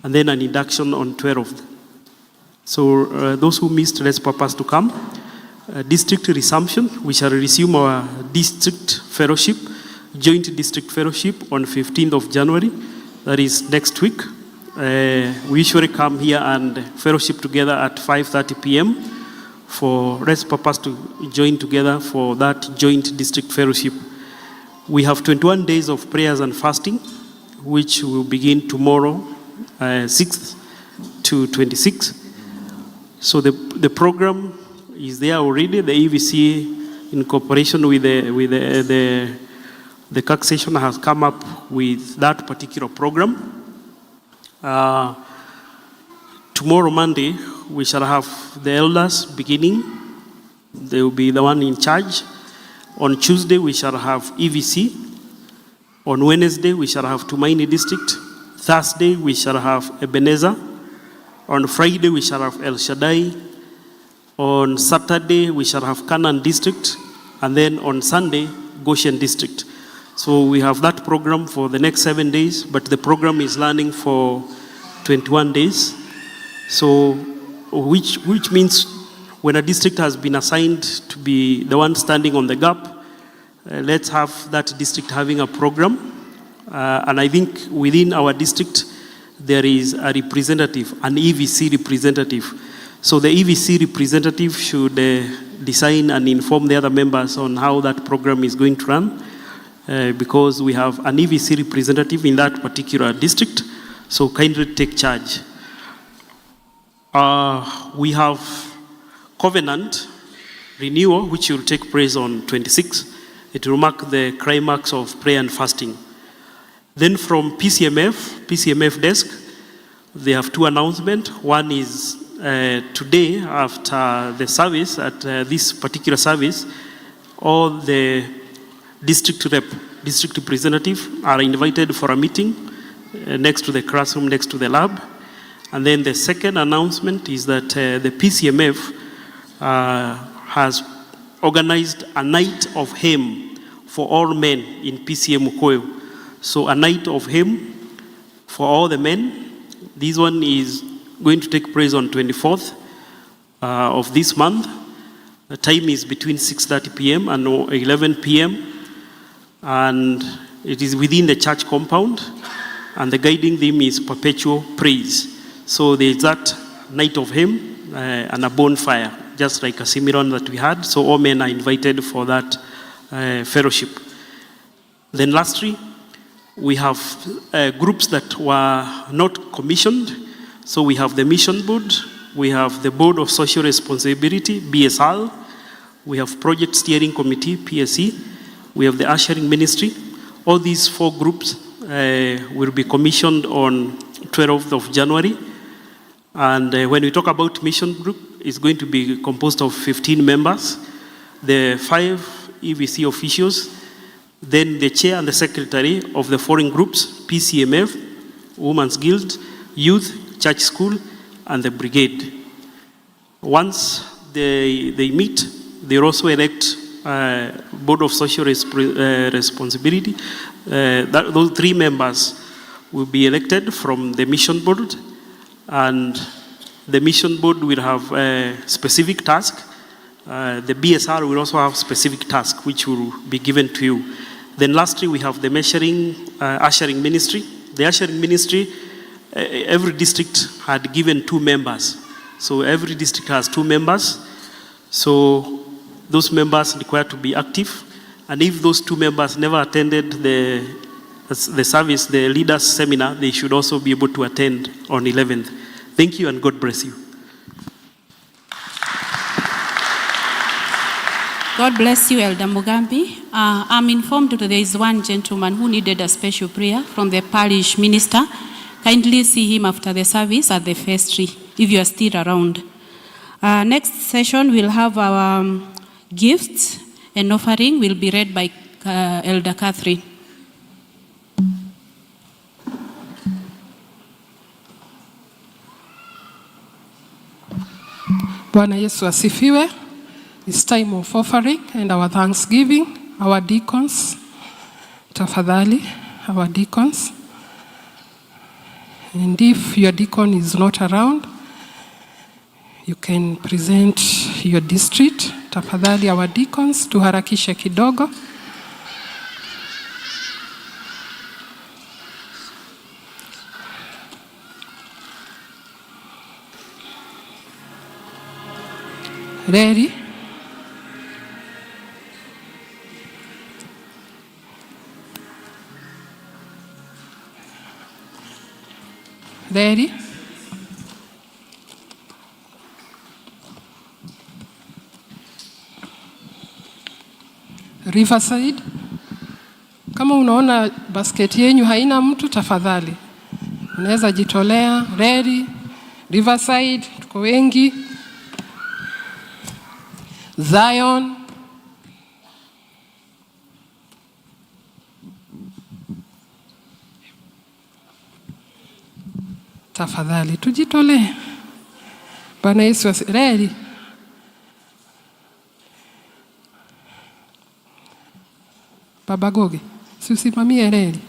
And then an induction on 12th. So those who missed, let's purpose to come. District resumption, we shall resume our district fellowship, joint district fellowship on 15th of January. That is next week. We usually come here and fellowship together at 5:30 p.m. for let's purpose to join together for that joint district fellowship. We have 21 days of prayers and fasting, which will begin tomorrow, 6th to 26th. So the program is there already. The EVC, in cooperation with the Congregational, has come up with that particular program. Tomorrow, Monday, we shall have the elders beginning. They will be the one in charge. On Tuesday, we shall have EVC. On Wednesday, we shall have Tumaini District. Thursday, we shall have Ebenezer. On Friday, we shall have El Shaddai. On Saturday, we shall have Canaan District. And then on Sunday, Goshen District. So we have that program for the next 7 days, but the program is running for 21 days. So, which means when a district has been assigned to be the one standing on the gap, let's have that district having a program. And I think within our district, there is a representative, an EVC representative. So the EVC representative should design and inform the other members on how that program is going to run, because we have an EVC representative in that particular district. So kindly take charge. We have covenant renewal, which will take place on 26th. It will mark the climax of prayer and fasting. Then from PCMF desk, they have two announcements. One is today, after the service, at this particular service, all the district representatives are invited for a meeting next to the classroom, next to the lab. And then the second announcement is that the PCMF has organized a night of hymn for all men in PCM Ukoyo. So a night of hymn for all the men. This one is going to take place on 24th of this month. The time is between 6:30 p.m. and 11 p.m. And it is within the church compound. And the guiding theme is perpetual praise. So there is that night of hymn and a bonfire, just like a Cimarron that we had. So all men are invited for that fellowship. Then lastly, we have groups that were not commissioned. So we have the Mission Board, we have the Board of Social Responsibility, BSR, we have Project Steering Committee, PSC, we have the Ushering Ministry. All these 4 groups will be commissioned on 12th of January. And when we talk about mission group, it's going to be composed of 15 members, the 5 EVC officials, then the chair and the secretary of the foreign groups, PCMF, Women's Guild, Youth, Church School, and the Brigade. Once they meet, they also elect Board of Social Responsibility. Those 3 members will be elected from the mission board, and the mission board will have a specific task. The BSR will also have specific task which will be given to you. Then lastly, we have the ushering ministry. The ushering ministry, every district had given 2 members. So every district has 2 members. So those members require to be active. And if those 2 members never attended the service, the leaders seminar, they should also be able to attend on 11th. Thank you and God bless you. God bless you, Elder Mugambi. I'm informed that there is one gentleman who needed a special prayer from the parish minister. Kindly see him after the service at the vestry, if you are still around. Next session, we'll have our gifts and offering will be read by Elder Catherine. Bwana Yesu asifiwe. It's time of offering and our thanksgiving. Our deacons, tafadhali, our deacons. And if your deacon is not around, you can present your district. Tafadhali, our deacons, tuharakishe kidogo. Ready? Ready? Riverside. Kama unaona basket yenyu haina mtu, tafadhali unaweza jitolea. Ready? Riverside, tuko wengi. Zion. Tafadhali tujitolee. Bwana Yesu ready. Baba Goge, si usimamie ready.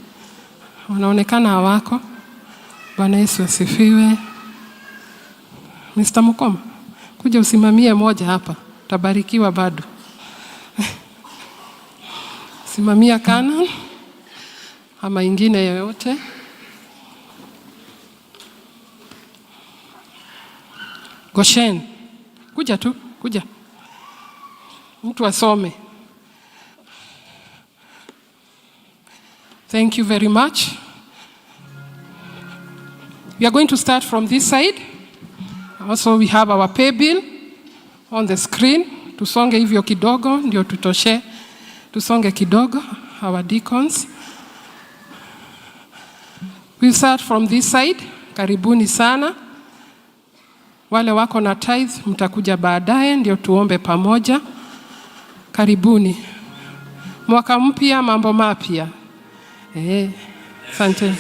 Wanaonekana hawako. Bwana Yesu asifiwe. Mr. Mukoma, kuja usimamie moja hapa. Tabarikiwa bado. Simamia Kana ama ingine yoyote. Goshen, kuja tu, kuja. Mtu asome. Thank you very much. We are going to start from this side. Also we have our pay bill on the screen. Tusonge hivyo kidogo ndio tutoshe. Tusonge kidogo, our deacons. We'll start from this side. Karibuni sana. Wale wako na tithe mtakuja baadaye ndio tuombe pamoja. Karibuni. Mwaka mpya, mambo mapya. Asante.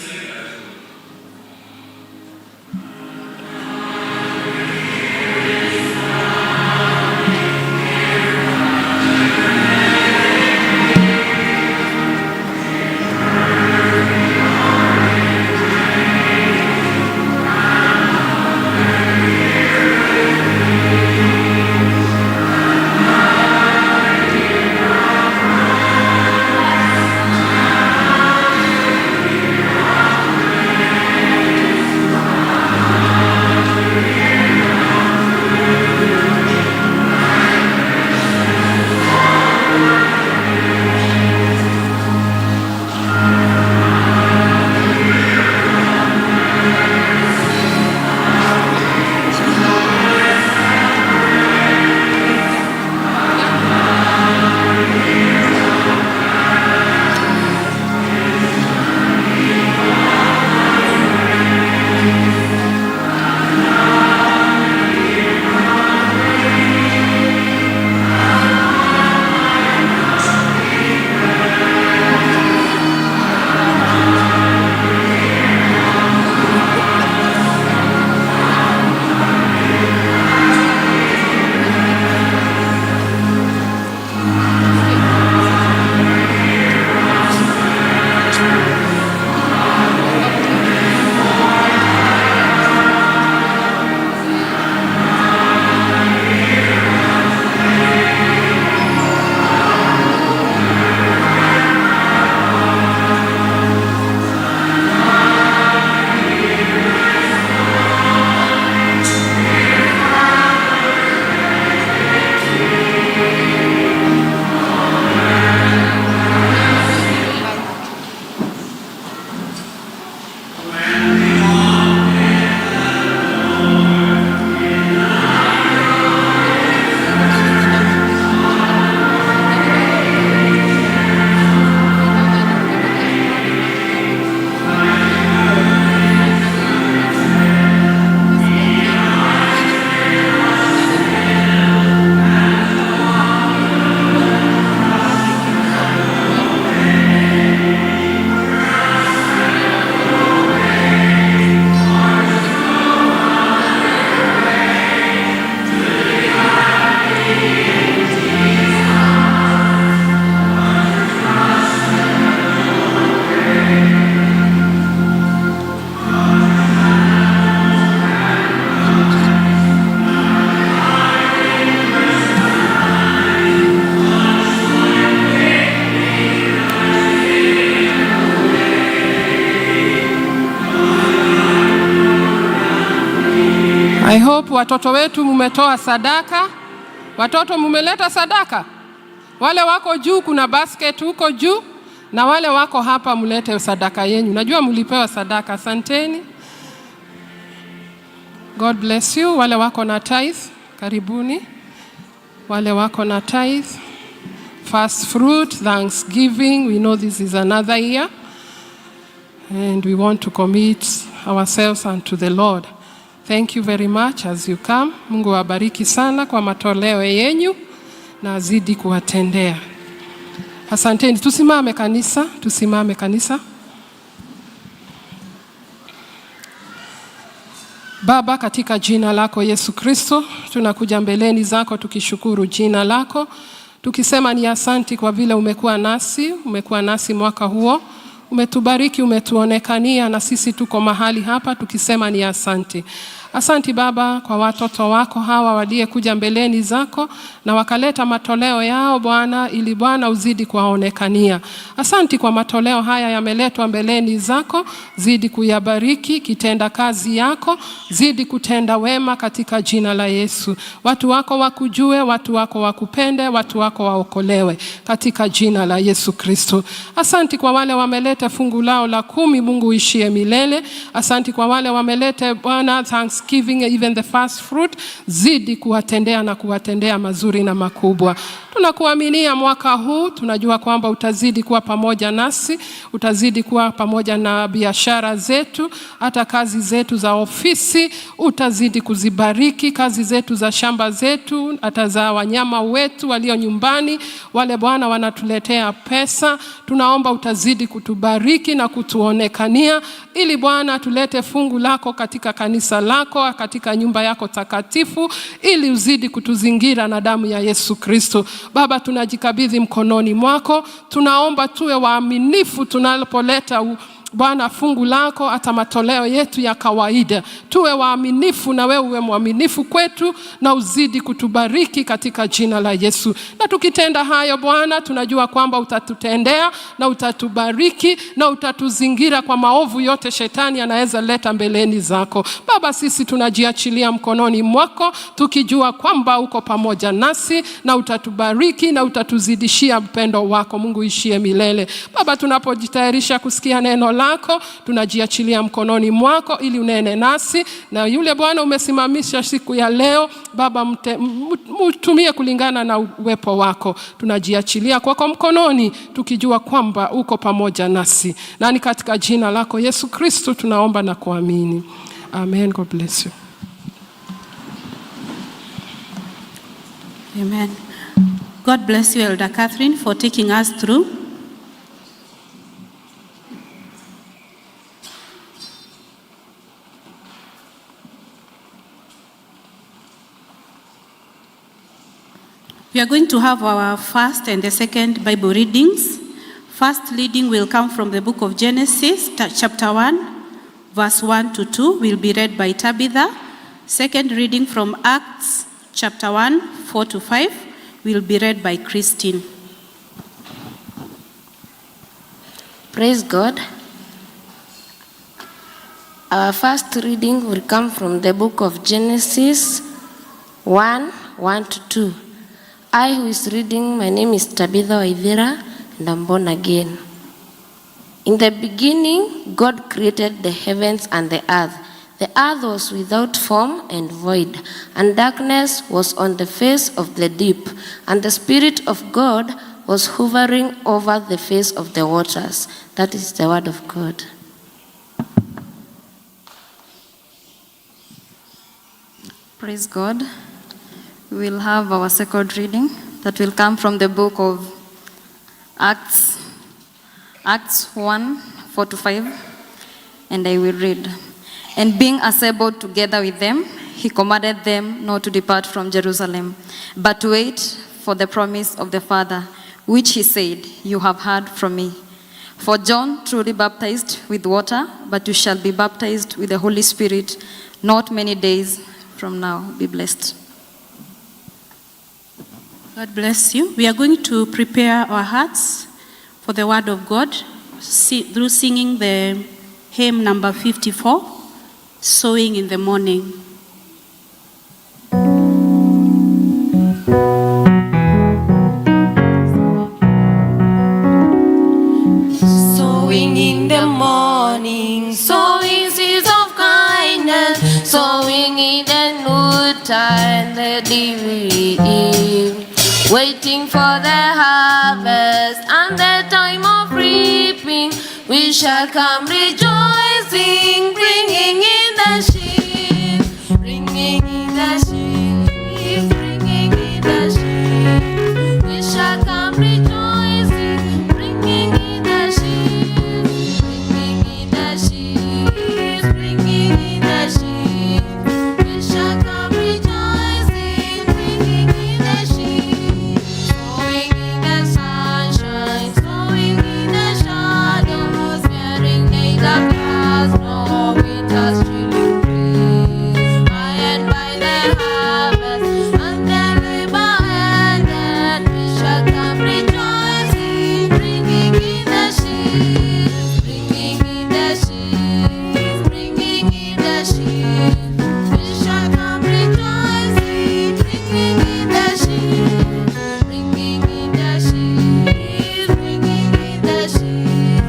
I hope watoto wetu mumetoa sadaka. Watoto mumeleta sadaka. Wale wako juu kuna basket huko juu, na wale wako hapa mulete sadaka yenu. Najua mulipewa sadaka, asanteni. God bless you. Wale wako na tithe, karibuni. Wale wako na tithe, first fruit, thanksgiving. We know this is another year and we want to commit ourselves unto the Lord. Thank you very much as you come. Mungu awabariki sana kwa matoleo yenu na azidi kuwatendea. Asanteni. Tusimame kanisa, tusimame kanisa. Baba, katika jina lako Yesu Kristo, tunakuja mbeleni zako tukishukuru jina lako. Tukisema ni asanti kwa vile umekuwa nasi mwaka huo. Umetubariki, umetuonekania, na sisi tuko mahali hapa tukisema ni asanti. Asanti Baba kwa watoto wako hawa waliyekuja mbeleni zako na wakaleta matoleo yao Bwana, ili Bwana uzidi kuwaonekania. Asanti kwa matoleo haya yameletwa mbeleni zako, zidi kuyabariki kitenda kazi yako, zidi kutenda wema katika jina la Yesu. Watu wako wakujue, watu wako wakupende, watu wako waokolewe katika jina la Yesu Kristo. Asanti kwa wale wameleta fungu lao la 10, Mungu uishie milele. Asanti kwa wale wameleta Bwana thanksgiving, even the first fruit, zidi kuwatendea na kuwatendea mazuri na makubwa. Tunakuaminia mwaka huu, tunajua kwamba utazidi kuwa pamoja nasi, utazidi kuwa pamoja na biashara zetu, hata kazi zetu za ofisi, utazidi kuzibariki kazi zetu za shamba zetu, hata za wanyama wetu walio nyumbani, wale Bwana wanatuletea pesa. Tunaomba utazidi kutubariki na kutuonekania, ili Bwana tulete fungu lako katika kanisa lako, katika nyumba yako takatifu, ili uzidi kutuzingira na damu ya Yesu Kristo. Baba, tunajikabidhi mkononi mwako. Tunaomba tuwe waaminifu tunapoleta Bwana fungu lako, hata matoleo yetu ya kawaida. Tuwe waaminifu na wewe uwe mwaminifu kwetu, na uzidi kutubariki katika jina la Yesu. Na tukitenda hayo Bwana, tunajua kwamba utatutendea na utatubariki na utatuzingira kwa maovu yote shetani anaweza leta mbeleni zako. Baba, sisi tunajiachilia mkononi mwako, tukijua kwamba uko pamoja nasi na utatubariki na utatuzidishia upendo wako. Mungu ishie milele. Baba, tunapojitayarisha kusikia neno lako, tunajiachilia mkononi mwako ili unene nasi, na yule Bwana umesimamisha siku ya leo Baba, mtumie kulingana na uwepo wako. Tunajiachilia kwako mkononi tukijua kwamba uko pamoja nasi, na ni katika jina lako Yesu Kristo tunaomba na kuamini. Amen. God bless you. Amen. God bless you, Elder Catherine, for taking us through. We are going to have our first and the second Bible readings. First reading will come from the book of Genesis, chapter 1, verse 1 to 2, will be read by Tabitha. Second reading from Acts, chapter 1, 4 to 5, will be read by Christine. Praise God. Our first reading will come from the book of Genesis 1, 1 to 2. I who is reading, my name is Tabitha Waithira, and I'm born again. In the beginning, God created the heavens and the earth. The earth was without form and void, and darkness was on the face of the deep, and the Spirit of God was hovering over the face of the waters. That is the word of God. Praise God. We will have our second reading that will come from the book of Acts 1, 4-5, and I will read. And being assembled together with them, he commanded them not to depart from Jerusalem, but to wait for the promise of the Father, which he said, you have heard from me. For John truly baptized with water, but you shall be baptized with the Holy Spirit not many days from now. Be blessed. God bless you. We are going to prepare our hearts for the word of God through singing the hymn number 54, Sowing in the Morning. Sowing in the morning, sowing seeds of kindness, sowing in the noontime, the eve, waiting for the harvest and the time of reaping. We shall come rejoicing, bringing in the sheep, bringing in the sheep, bringing in the sheep. We shall come rejoicing, bringing in the sheep, bringing in the sheep, bringing in the sheep. We shall come rejoicing, bringing in the sheep, sowing in the sunshine, sowing in the shadows, bearing neither grass nor winter's chilling breeze. By and by the harvest and the labor ended, we shall come rejoicing, bringing in the sheep, bringing in the sheep, bringing in the sheep. We shall come rejoicing, bringing in the sheep, bringing in the sheep, bringing in the sheep.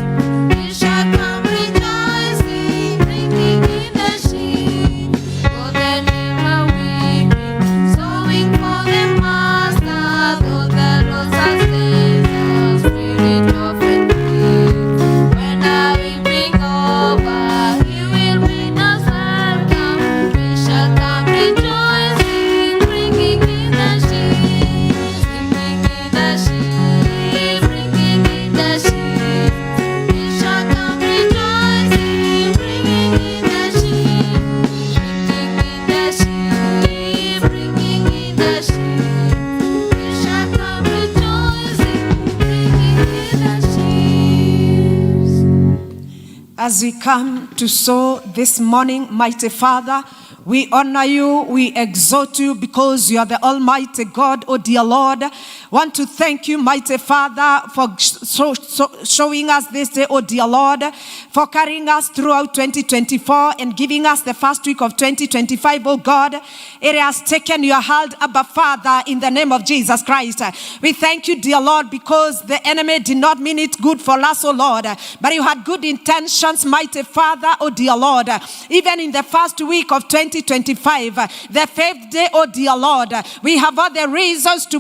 We shall come rejoicing, bringing in the sheep. For the river weeping, sowing for the master, though the roses stays, the spirit of it weeps. When our weeping over, he will bid us welcome. We shall come rejoicing, bringing in the sheep, bringing in the sheep, bringing in the sheep. We shall come rejoicing, bringing in the sheep, bringing in the sheep, bringing in the sheep. We shall come rejoicing, bringing in the sheep. As we come to sow this morning, mighty Father, we honor you, we exalt you because you are the Almighty God, oh dear Lord. Want to thank you, mighty Father, for showing us this day, oh dear Lord, for carrying us throughout 2024 and giving us the first week of 2025, oh God. It has taken your hand, Abba Father, in the name of Jesus Christ. We thank you, dear Lord, because the enemy did not mean it good for us, oh Lord, but you had good intentions, mighty Father, oh dear Lord. Even in the first week of 2025, the fifth day, oh dear Lord, we have all the reasons to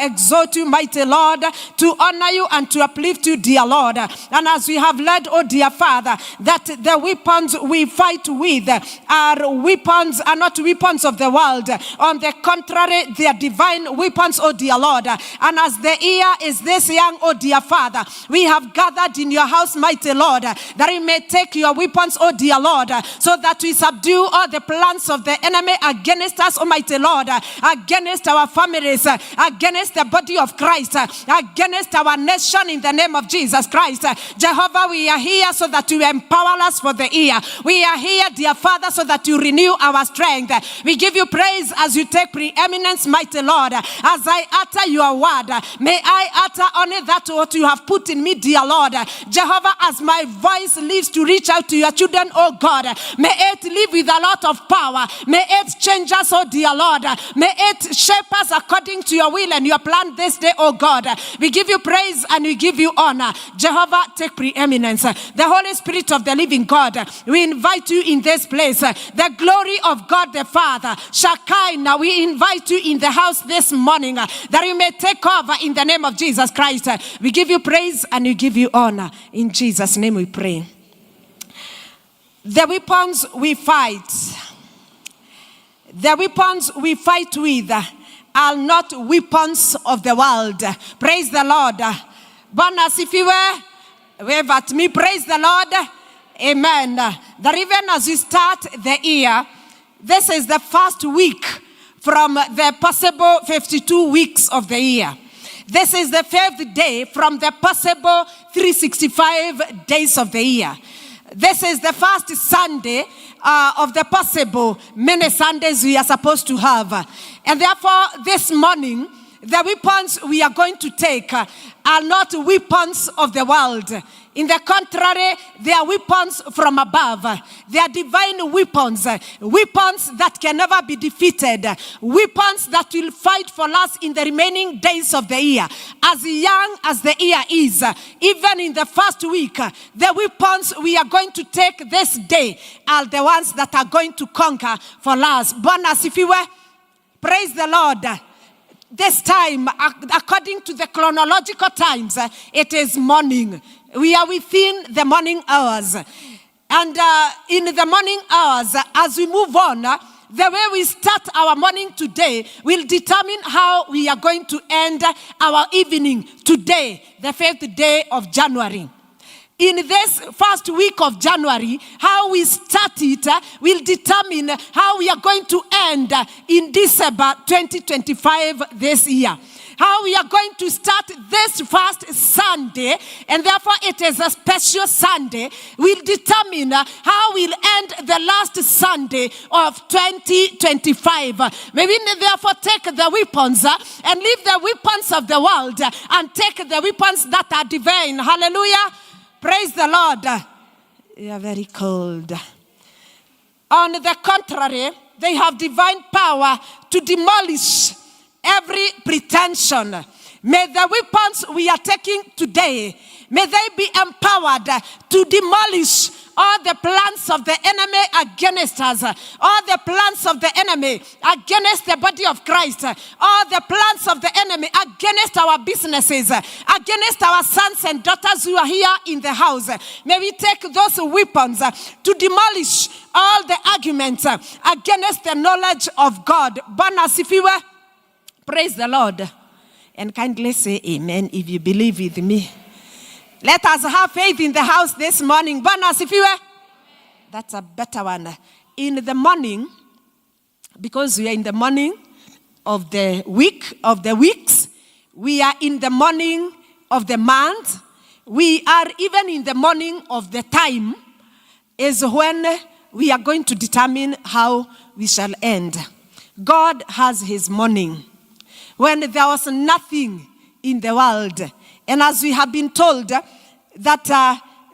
exalt you, mighty Lord, to honor you and to uplift you, dear Lord. And as we have learned, oh dear Father, that the weapons we fight with are not weapons of the world. On the contrary, they are divine weapons, oh dear Lord. And as the year is this young, oh dear Father, we have gathered in your house, mighty Lord, that we may take your weapons, oh dear Lord, so that we subdue all the plans of the enemy against us, almighty Lord, against our families, against the body of Christ, against our nation in the name of Jesus Christ. Jehovah, we are here so that you empower us for the year. We are here, dear Father, so that you renew our strength. We give you praise as you take preeminence, mighty Lord. As I utter your word, may I utter only that what you have put in me, dear Lord. Jehovah, as my voice lives to reach out to your children, oh God, may it live with a lot of power. power. May it change us, oh dear Lord. May it shape us according to your will and your plan this day, oh God. We give you praise and we give you honor. Jehovah, take preeminence. The Holy Spirit of the living God, we invite you in this place. The glory of God the Father, Shekinah, we invite you in the house this morning that you may take over in the name of Jesus Christ. We give you praise and we give you honor. In Jesus' name we pray. The weapons we fight with are not weapons of the world. Praise the Lord. Bwana asifiwe. Wave at me. Praise the Lord. Amen. That even as we start the year, this is the first week from the possible 52 weeks of the year. This is the 5th day from the possible 365 days of the year. This is the first Sunday of the possible many Sundays we are supposed to have. And therefore, this morning, the weapons we are going to take are not weapons of the world. In the contrary, they are weapons from above. They are divine weapons. Weapons that can never be defeated. Weapons that will fight for us in the remaining days of the year. As young as the year is, even in the first week, the weapons we are going to take this day are the ones that are going to conquer for us. Bwana asifiwe. Praise the Lord. This time, according to the chronological times, it is morning. We are within the morning hours. And in the morning hours, as we move on, the way we start our morning today will determine how we are going to end our evening today, the 5th day of January. In this first week of January, how we start it will determine how we are going to end in December 2025 this year. How we are going to start this first Sunday, and therefore it is a special Sunday, will determine how we'll end the last Sunday of 2025. May we therefore take the weapons and leave the weapons of the world and take the weapons that are divine. Hallelujah. Praise the Lord. You are very cold. On the contrary, they have divine power to demolish every pretension. May the weapons we are taking today, may they be empowered to demolish all the plans of the enemy against us, all the plans of the enemy against the body of Christ, all the plans of the enemy against our businesses, against our sons and daughters who are here in the house. May we take those weapons to demolish all the arguments against the knowledge of God. Bwana asifiwe. Praise the Lord. And kindly say amen if you believe with me. Let us have faith in the house this morning. Bwana asifiwe. That's a better one. In the morning, because we are in the morning of the week, of the weeks, we are in the morning of the month, we are even in the morning of the time, is when we are going to determine how we shall end. God has his morning. When there was nothing in the world. And as we have been told that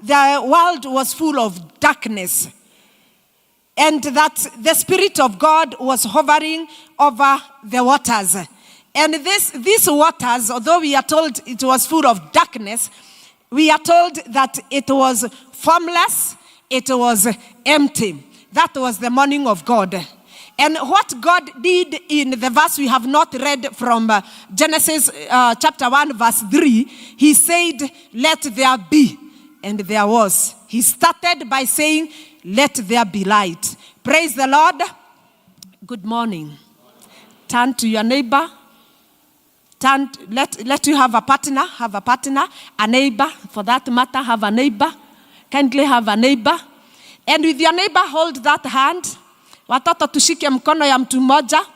the world was full of darkness. And that the Spirit of God was hovering over the waters. And these waters, although we are told it was full of darkness, we are told that it was formless, it was empty. That was the morning of God. And what God did in the verse we have not read from Genesis chapter 1 verse 3, he said, let there be, and there was. He started by saying, let there be light. Praise the Lord. Good morning. Turn to your neighbor. Let you have a partner, a neighbor, for that matter, have a neighbor. Kindly have a neighbor. And with your neighbor, hold that hand. Watoto tushike mkono ya mtu mmoja.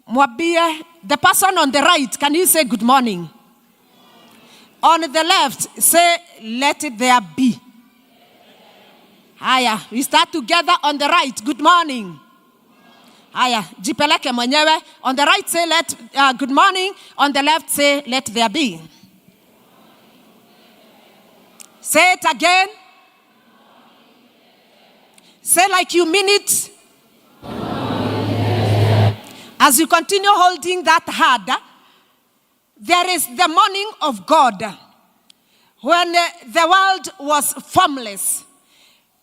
Mwambie, the person on the right, can you say good morning? On the left, say, let it there be. Haya, we start together on the right. Good morning. Haya, jipeleke mwenyewe. On the right, say, good morning. On the left, say, let there be. Say it again. Say like you mean it. As you continue holding that hard, there is the morning of God. When the world was formless,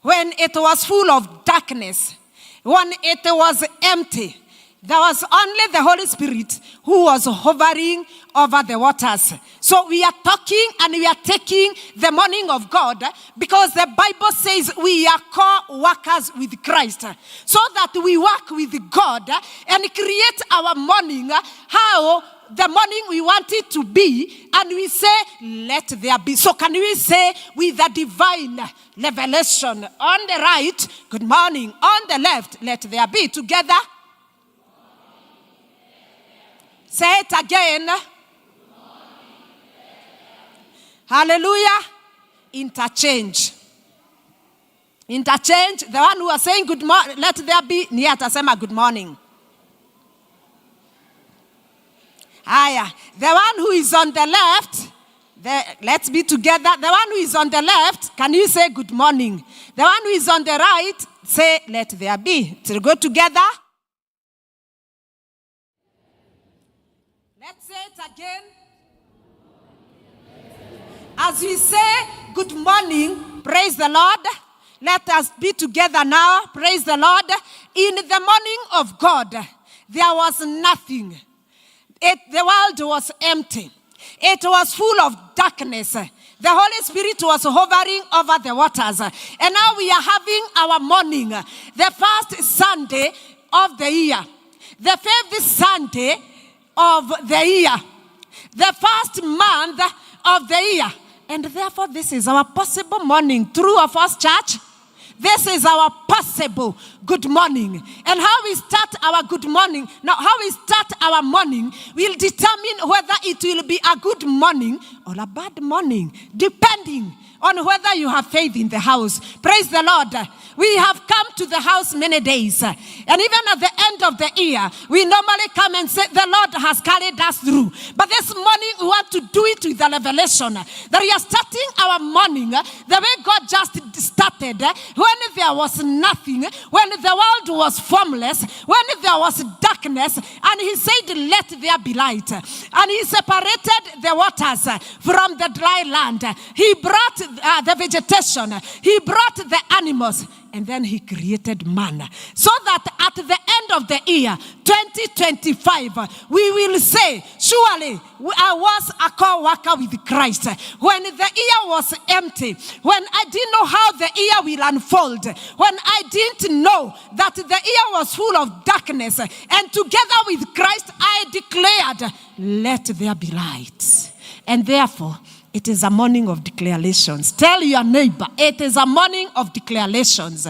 when it was full of darkness, when it was empty, there was only the Holy Spirit who was hovering over the waters. So we are talking and we are taking the morning of God because the Bible says we are co-workers with Christ. So that we work with God and create our morning how the morning we want it to be, and we say, let there be. So can we say with the divine revelation on the right, good morning, on the left, let there be. Together. Say it again. Hallelujah. Interchange. Interchange. The one who was saying good morning, let there be, ni atasema good morning. Aya. The one who is on the left, let's be together. The one who is on the left, can you say good morning? The one who is on the right, say let there be. So go together. Let's say it again. As we say good morning, praise the Lord. Let us be together now, praise the Lord. In the morning of God, there was nothing. The world was empty. It was full of darkness. The Holy Spirit was hovering over the waters. And now we are having our morning, the first Sunday of the year, the 5th Sunday of the year, the first month of the year. And therefore, this is our possible morning. True of us, church? This is our possible good morning. And how we start our good morning, now how we start our morning will determine whether it will be a good morning or a bad morning, depending on whether you have faith in the house. Praise the Lord. We have come to the house many days. And even at the end of the year, we normally come and say, the Lord has carried us through. But this morning, we want to do it with the revelation that we are starting our morning the way God just started, when there was nothing, when the world was formless, when there was darkness, and he said, let there be light. And he separated the waters from the dry land. He brought the vegetation. He brought the animals. And then he created man. So that at the end of the year, 2025, we will say, surely I was a co-worker with Christ. When the year was empty, when I didn't know how the year will unfold, when I didn't know that the year was full of darkness, and together with Christ, I declared, let there be light. And therefore, it is a morning of declarations. Tell your neighbor, it is a morning of declarations.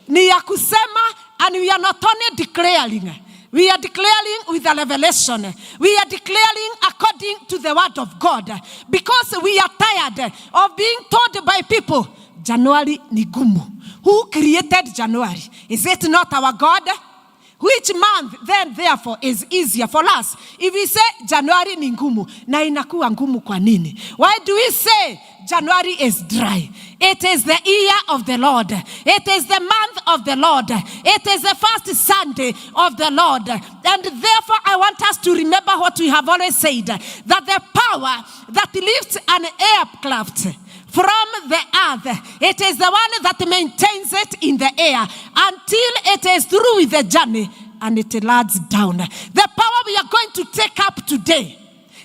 Ni ya kusema, and we are not only declaring, we are declaring with a revelation. We are declaring according to the word of God. Because we are tired of being told by people, January ni gumu. Who created January? Is it not our God? Which month then therefore is easier for us? If we say January ni ngumu, na inakuwa ngumu kwa nini? Why do we say January is dry? It is the year of the Lord. It is the month of the Lord. It is the first Sunday of the Lord. And therefore I want us to remember what we have always said, that the power that lifts an aircraft from the earth, it is the one that maintains it in the air until it is through with the journey and it lands down. The power we are going to take up today,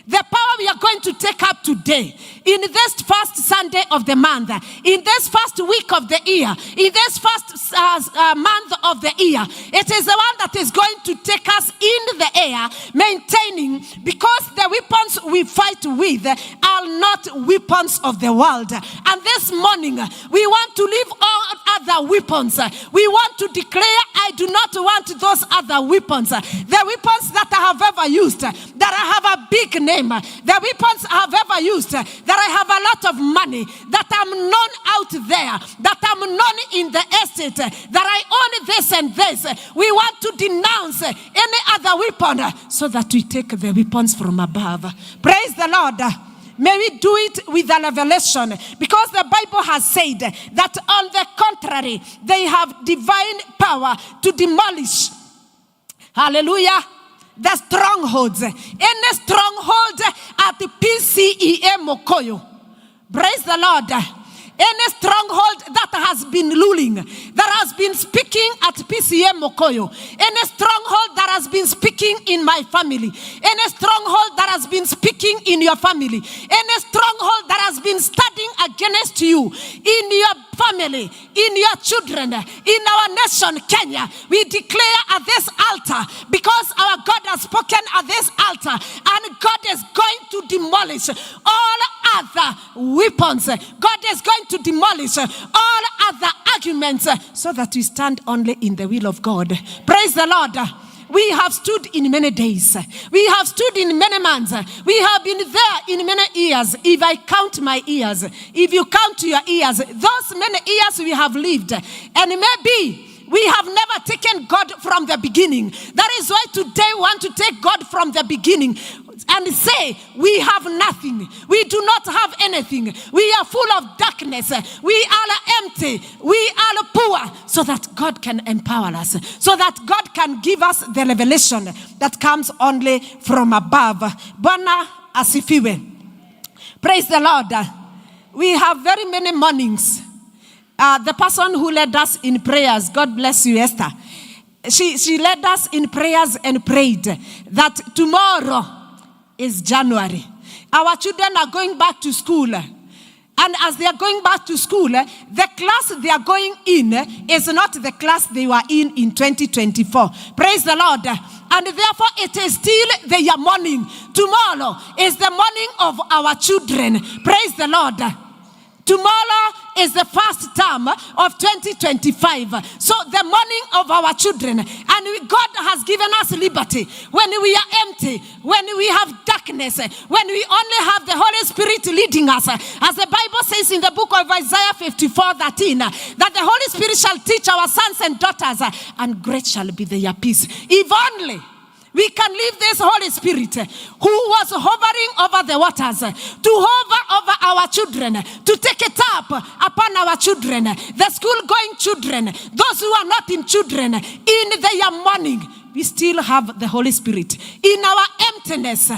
the power we are going to take up today, in this first Sunday of the month, in this first week of the year, in this first month of the year, it is the one that is going to take us in the air, maintaining, because the weapons we fight with are not weapons of the world. And this morning, we want to leave all other weapons. We want to declare, I do not want those other weapons. The weapons that I have ever used, that I have a big name, the weapons I have ever used, that I have a lot of money, that I'm known out there, that I'm known in the estate, that I own this and this. We want to denounce any other weapon so that we take the weapons from above. Praise the Lord. May we do it with a revelation, because the Bible has said that on the contrary, they have divine power to demolish Hallelujah. The strongholds. Any stronghold at the PCEA Mokoyo. Praise the Lord. Any stronghold that has been ruling, that has been speaking at PCA Mokoyo, any stronghold that has been speaking in my family, any stronghold that has been speaking in your family, any stronghold that has been standing against you in your family, in your children, in our nation, Kenya, we declare at this altar, because our God has spoken at this altar, and God is going to demolish all other weapons. God is going to demolish all other arguments so that we stand only in the will of God. Praise the Lord. We have stood in many days. We have stood in many months. We have been there in many years. If I count my years, if you count your years, those many years we have lived. And maybe we have never taken God from the beginning. That is why today we want to take God from the beginning and say we have nothing. We do not have anything. We are full of darkness. We are empty. We are poor, so that God can empower us, so that God can give us the revelation that comes only from above. Bwana asifiwe. Praise the Lord. We have very many mornings. The person who led us in prayers, God bless you, Esther. She led us in prayers and prayed that tomorrow is January. Our children are going back to school. And as they are going back to school, the class they are going in is not the class they were in 2024. Praise the Lord. And therefore it is still their morning. Tomorrow is the morning of our children. Praise the Lord. Tomorrow is the first term of 2025. So the morning of our children. And God has given us liberty. When we are empty, when we have darkness, when we only have the Holy Spirit leading us. As the Bible says in the book of Isaiah 54:13, that the Holy Spirit shall teach our sons and daughters, and great shall be their peace. If only we can leave this Holy Spirit who was hovering over the waters to hover over our children, to take it up upon our children, the school-going children, those who are not in children, in their morning. We still have the Holy Spirit. In our emptiness,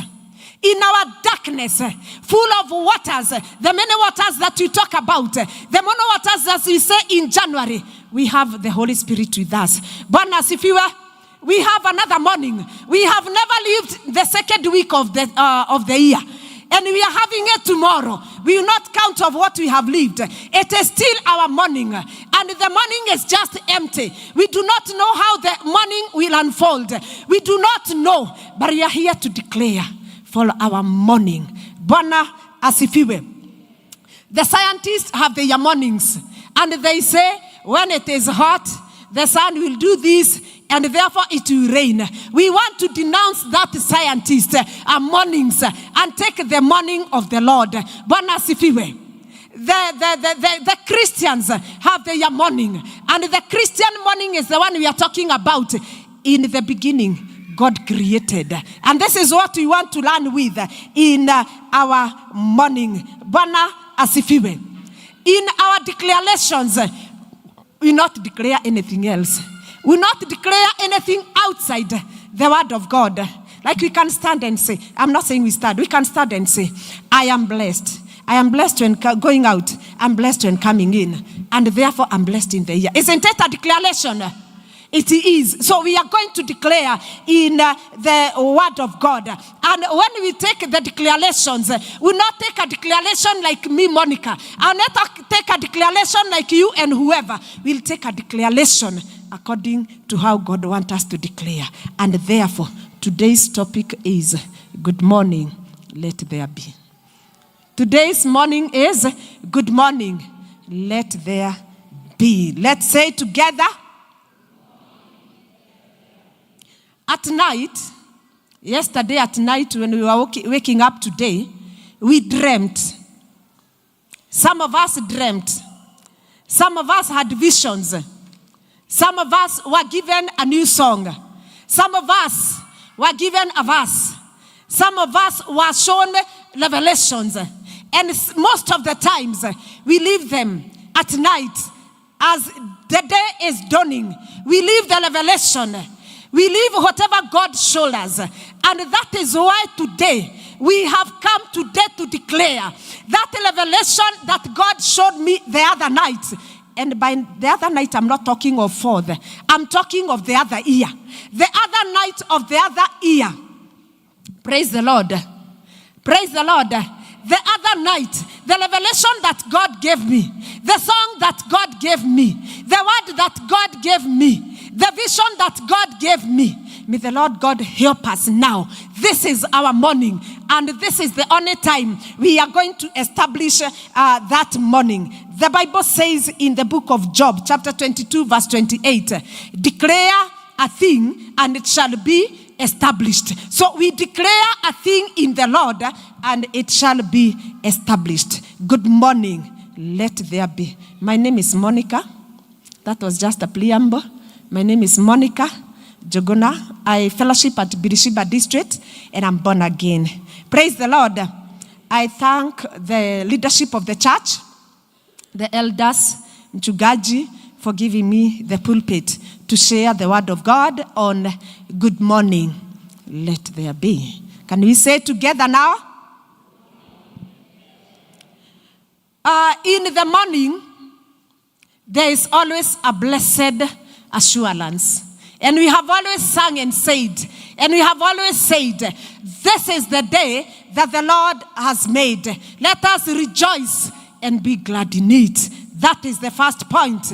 in our darkness, full of waters, the many waters that we talk about, the many waters that we say in January, we have the Holy Spirit with us. Bwana asifiwe. We have another morning. We have never lived the second week of the year. And we are having it tomorrow. We will not count of what we have lived. It is still our morning. And the morning is just empty. We do not know how the morning will unfold. We do not know. But we are here to declare for our morning. Bwana asifiwe. The scientists have their mornings. And they say when it is hot, the sun will do this, and therefore it will rain. We want to denounce that scientist mornings and take the morning of the Lord. Bwana asifiwe. The Christians have their morning, and the Christian morning is the one we are talking about. In the beginning, God created, and this is what we want to learn with in our morning. Bwana asifiwe. In our declarations, we not declare anything else. We not declare anything outside the word of God. Like we can stand and say, I'm not saying we stand, we can stand and say, I am blessed. I am blessed when going out. I'm blessed when coming in. And therefore I'm blessed in the year. Isn't it a declaration? It is. So we are going to declare in the word of God. And when we take the declarations, we will not take a declaration like me, Monica. I will not take a declaration like you and whoever. We'll take a declaration according to how God wants us to declare. And therefore, today's topic is good morning, let there be. Today's morning is good morning, let there be. Let's say together. At night, yesterday at night when we were waking up today, we dreamt. Some of us dreamt. Some of us had visions. Some of us were given a new song. Some of us were given a verse. Some of us were shown revelations. And most of the times, we leave them at night. As the day is dawning, we leave the revelation. We live whatever God showed us. And that is why today we have come today to declare that revelation that God showed me the other night. And by the other night, I'm not talking of fourth. I'm talking of the other year. The other night of the other year. Praise the Lord. Praise the Lord. The other night, the revelation that God gave me, the song that God gave me, the word that God gave me, the vision that God gave me. May the Lord God help us now. This is our morning, and this is the only time we are going to establish that morning. The Bible says in the book of Job, chapter 22, verse 28, declare a thing and it shall be established. So we declare a thing in the Lord and it shall be established. Good morning. Let there be. My name is Monica. That was just a preamble. My name is Monica Jogona. I fellowship at Birishiba District and I'm born again. Praise the Lord. I thank the leadership of the church, the elders, Mchugaji, for giving me the pulpit to share the word of God on good morning. Let there be. Can we say together now? In the morning, there is always a blessed assurance. And we have always sung and said, and we have always said, this is the day that the Lord has made. Let us rejoice and be glad in it. That is the first point.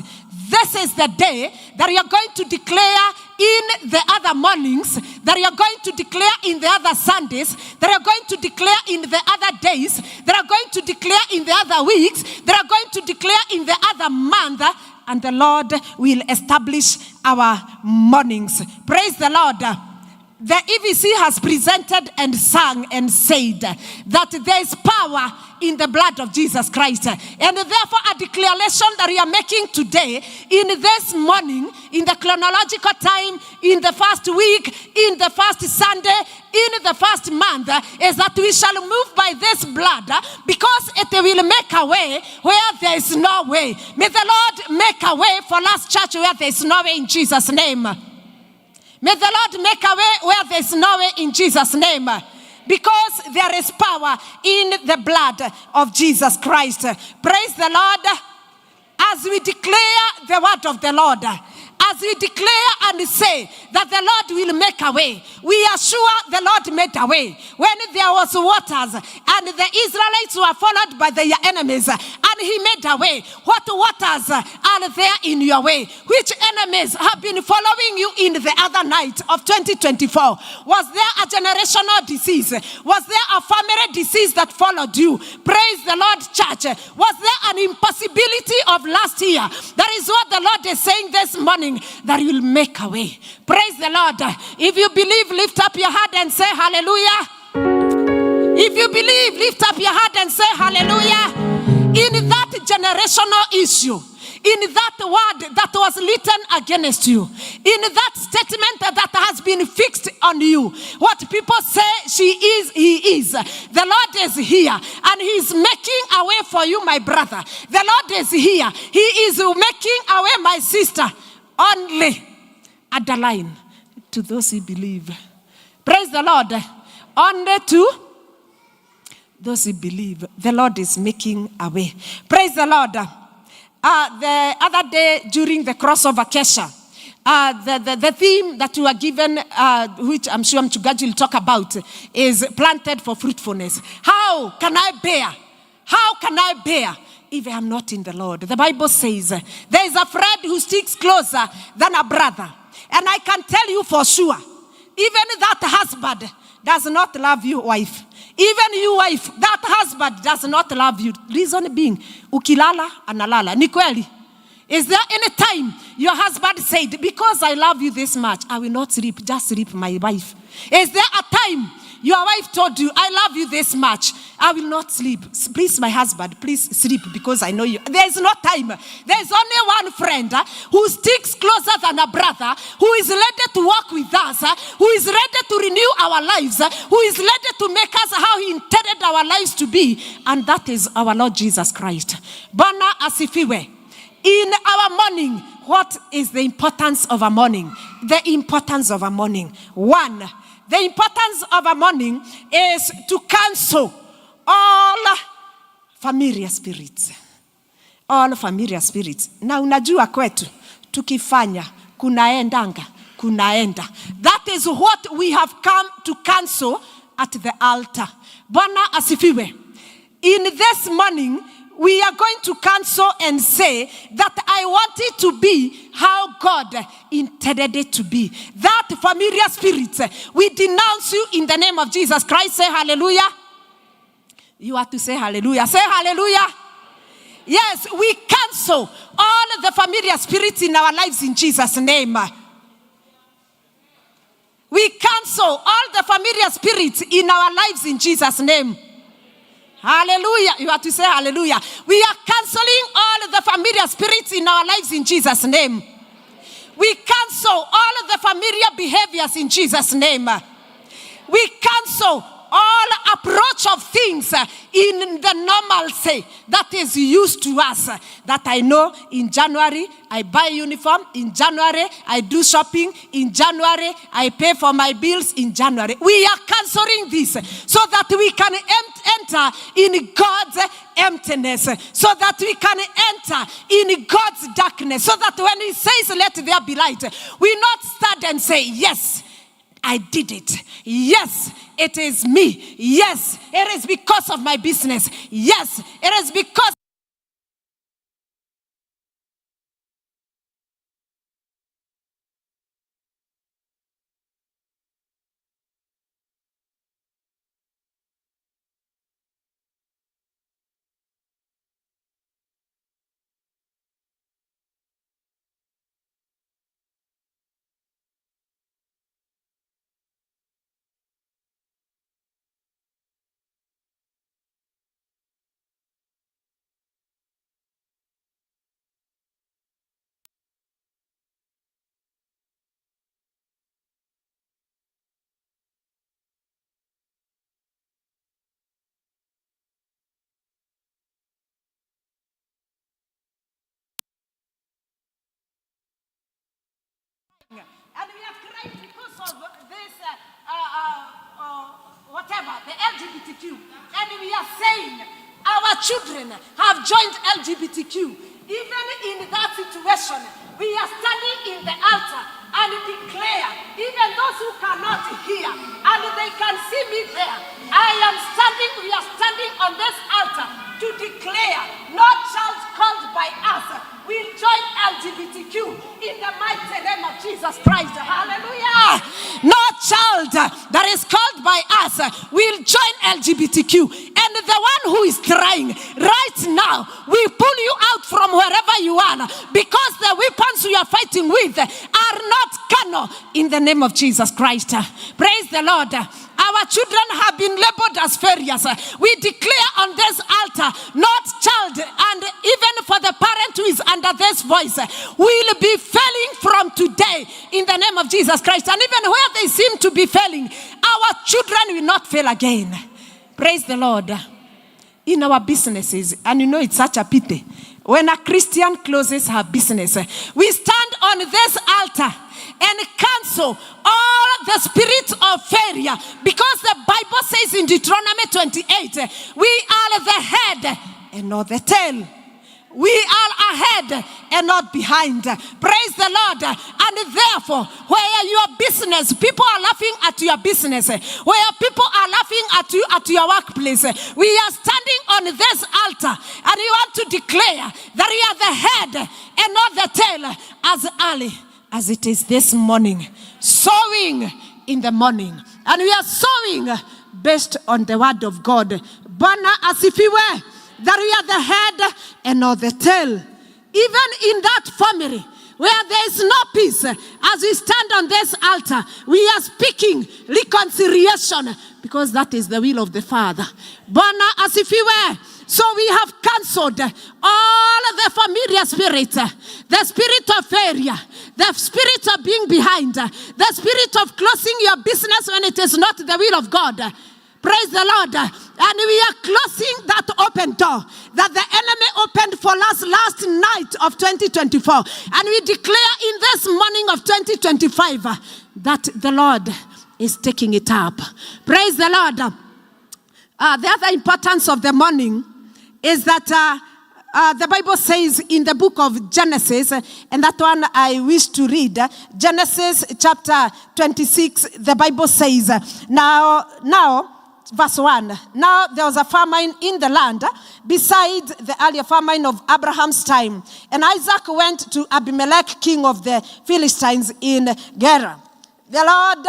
This is the day that you are going to declare in the other mornings, that you are going to declare in the other Sundays, that you are going to declare in the other days, that you are going to declare in the other weeks, that you are going to declare in the other month, and the Lord will establish our mornings. Praise the Lord. The EVC has presented and sung and said that there is power in the blood of Jesus Christ. And therefore a declaration that we are making today, in this morning, in the chronological time, in the first week, in the first Sunday, in the first month, is that we shall move by this blood because it will make a way where there is no way. May the Lord make a way for Last Church where there is no way in Jesus' name. May the Lord make a way where there is no way in Jesus' name. Because there is power in the blood of Jesus Christ. Praise the Lord. As we declare the word of the Lord, as we declare and say that the Lord will make a way, we are sure the Lord made a way. When there was waters and the Israelites were followed by their enemies, and he made a way. What waters are there in your way? Which enemies have been following you in the other night of 2024? Was there a generational disease? Was there a family disease that followed you? Praise the Lord, church. Was there an impossibility of last year? That is what the Lord is saying this morning, that will make a way. Praise the Lord. If you believe, lift up your hand and say hallelujah. If you believe, lift up your hand and say hallelujah. In that generational issue, in that word that was written against you, in that statement that has been fixed on you, what people say she is, he is. The Lord is here and he is making a way for you, my brother. The Lord is here. He is making a way, my sister. Only underline to those who believe. Praise the Lord. Only to those who believe. The Lord is making a way. Praise the Lord. The other day during the crossover Kesha, the theme that we were given, which I'm sure Mchugaji will talk about, is planted for fruitfulness. How can I bear? How can I bear if I am not in the Lord? The Bible says there is a friend who sticks closer than a brother. And I can tell you for sure, even that husband does not love you, wife. Even you, wife, that husband does not love you. Reason being, ukilala analala. Ni kweli? Is there any time your husband said, because I love you this much, I will not sleep, just sleep, my wife? Is there a time your wife told you, I love you this much, I will not sleep? Please, my husband, please sleep because I know you. There is no time. There is only one friend who sticks closer than a brother, who is ready to walk with us, who is ready to renew our lives, who is ready to make us how he intended our lives to be. And that is our Lord Jesus Christ. Bwana asifiwe. In our morning, what is the importance of a morning. The importance of a morning. One, the importance of a morning is to cancel all familiar spirits. All familiar spirits. Na unajua kwetu, tukifanya, kunaenda. That is what we have come to cancel at the altar. Bwana asifiwe. In this morning, we are going to cancel and say that I want it to be how God intended it to be. That familiar spirit, we denounce you in the name of Jesus Christ. Say hallelujah. You have to say hallelujah. Say hallelujah. Yes, we cancel all the familiar spirits in our lives in Jesus' name. We cancel all the familiar spirits in our lives in Jesus' name. Hallelujah. You have to say hallelujah. We are canceling all the familiar spirits in our lives in Jesus' name. We cancel all the familiar behaviors in Jesus' name. We cancel all approach of things in the normalcy that is used to us. That I know in January, I buy uniform. In January, I do shopping. In January, I pay for my bills. In January, we are canceling this so that we can enter in God's emptiness, so that we can enter in God's darkness, so that when he says, let there be light, we not stand and say, yes, I did it. Yes, it is me. Yes, it is because of my business. Yes, it is because and we are crying because of this, whatever, the LGBTQ. And we are saying our children have joined LGBTQ. Even in that situation, we are standing in the altar and declare, even those who cannot hear, and they can see me there, we are standing on this altar to declare, no child called by us will join LGBTQ in the mighty name of Jesus Christ. Hallelujah. No child that is called by us will join LGBTQ. And the one who is trying right now, we pull you out from wherever you are, because the weapons we are fighting with are not carnal, in the name of Jesus Christ. Praise the Lord. Our children have been labeled as failures. We declare on this altar, not child, and even for the parent who is under this voice, will be failing from today in the name of Jesus Christ. And even where they seem to be failing, our children will not fail again. Praise the Lord. In our businesses, and you know it's such a pity, when a Christian closes her business, we stand on this altar and cancel all the spirits of failure, because the Bible says in Deuteronomy 28, we are the head and not the tail. We are ahead and not behind. Praise the Lord. And therefore, where your business, people are laughing at your business, where people are laughing at you at your workplace, we are standing on this altar and we want to declare that we are the head and not the tail, as early as it is this morning. Sowing in the morning. And we are sowing based on the word of God. Bwana asifiwe. That we are the head and not the tail. Even in that family where there is no peace, as we stand on this altar, we are speaking reconciliation, because that is the will of the Father. Bwana asifiwe. So we have cancelled all the familiar spirits, the spirit of failure, the spirit of being behind, the spirit of closing your business when it is not the will of God. Praise the Lord. And we are closing that open door that the enemy opened for us last night of 2024. And we declare in this morning of 2025 that the Lord is taking it up. Praise the Lord. The other importance of the morning is that the Bible says in the book of Genesis, and that one I wish to read, Genesis chapter 26, the Bible says, now, verse 1, now there was a famine in the land beside the earlier famine of Abraham's time. And Isaac went to Abimelech, king of the Philistines in Gerar. The Lord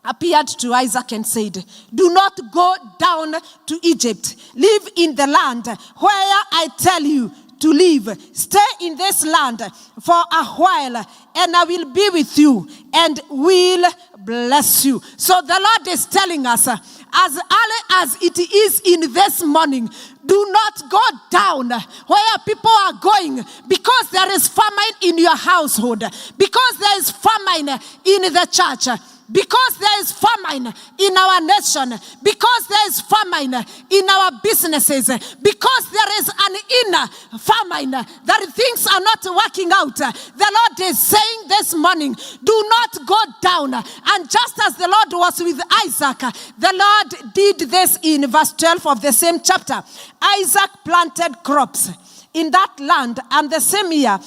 appeared to Isaac and said, do not go down to Egypt. Live in the land where I tell you to live. Stay in this land for a while, and I will be with you and will bless you. So the Lord is telling us, as early as it is in this morning, do not go down where people are going, because there is famine in your household, because there is famine in the church, because there is famine in our nation, because there is famine in our businesses, because there is an inner famine that things are not working out. The Lord is saying this morning, do not go down. And just as the Lord was with Isaac, the Lord did this in verse 12 of the same chapter. Isaac planted crops in that land, and the same year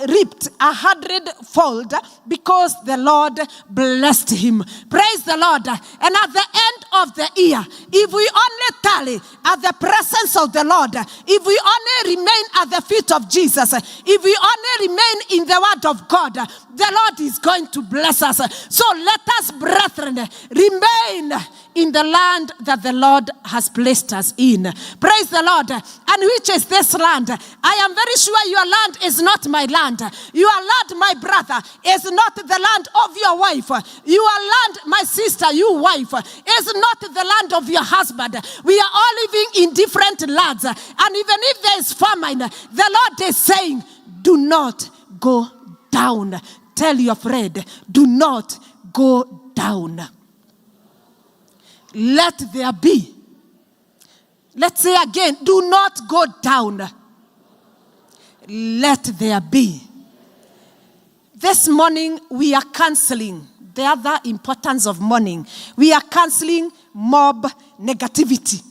reaped 100-fold, because the Lord blessed him. Praise the Lord. And at the end of the year, if we only tally at the presence of the Lord, if we only remain at the feet of Jesus, if we only remain in the word of God, the Lord is going to bless us. So let us, brethren, remain in the land that the Lord has placed us in. Praise the Lord. And which is this land? I am very sure your land is not my land. Your land, my brother, is not the land of your wife. Your land, my sister, your wife, is not the land of your husband. We are all living in different lands. And even if there is famine, the Lord is saying, do not go down. Tell your friend, do not go down. Let there be. Let's say again, do not go down. Let there be. This morning we are canceling the other importance of morning. We are canceling mob negativity.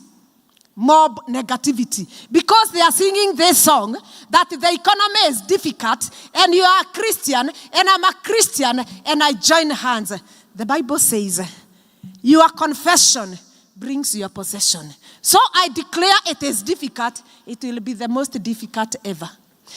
Mob negativity. Because they are singing this song that the economy is difficult, and you are a Christian and I'm a Christian and I join hands. The Bible says, your confession brings your possession. So I declare it is difficult. It will be the most difficult ever.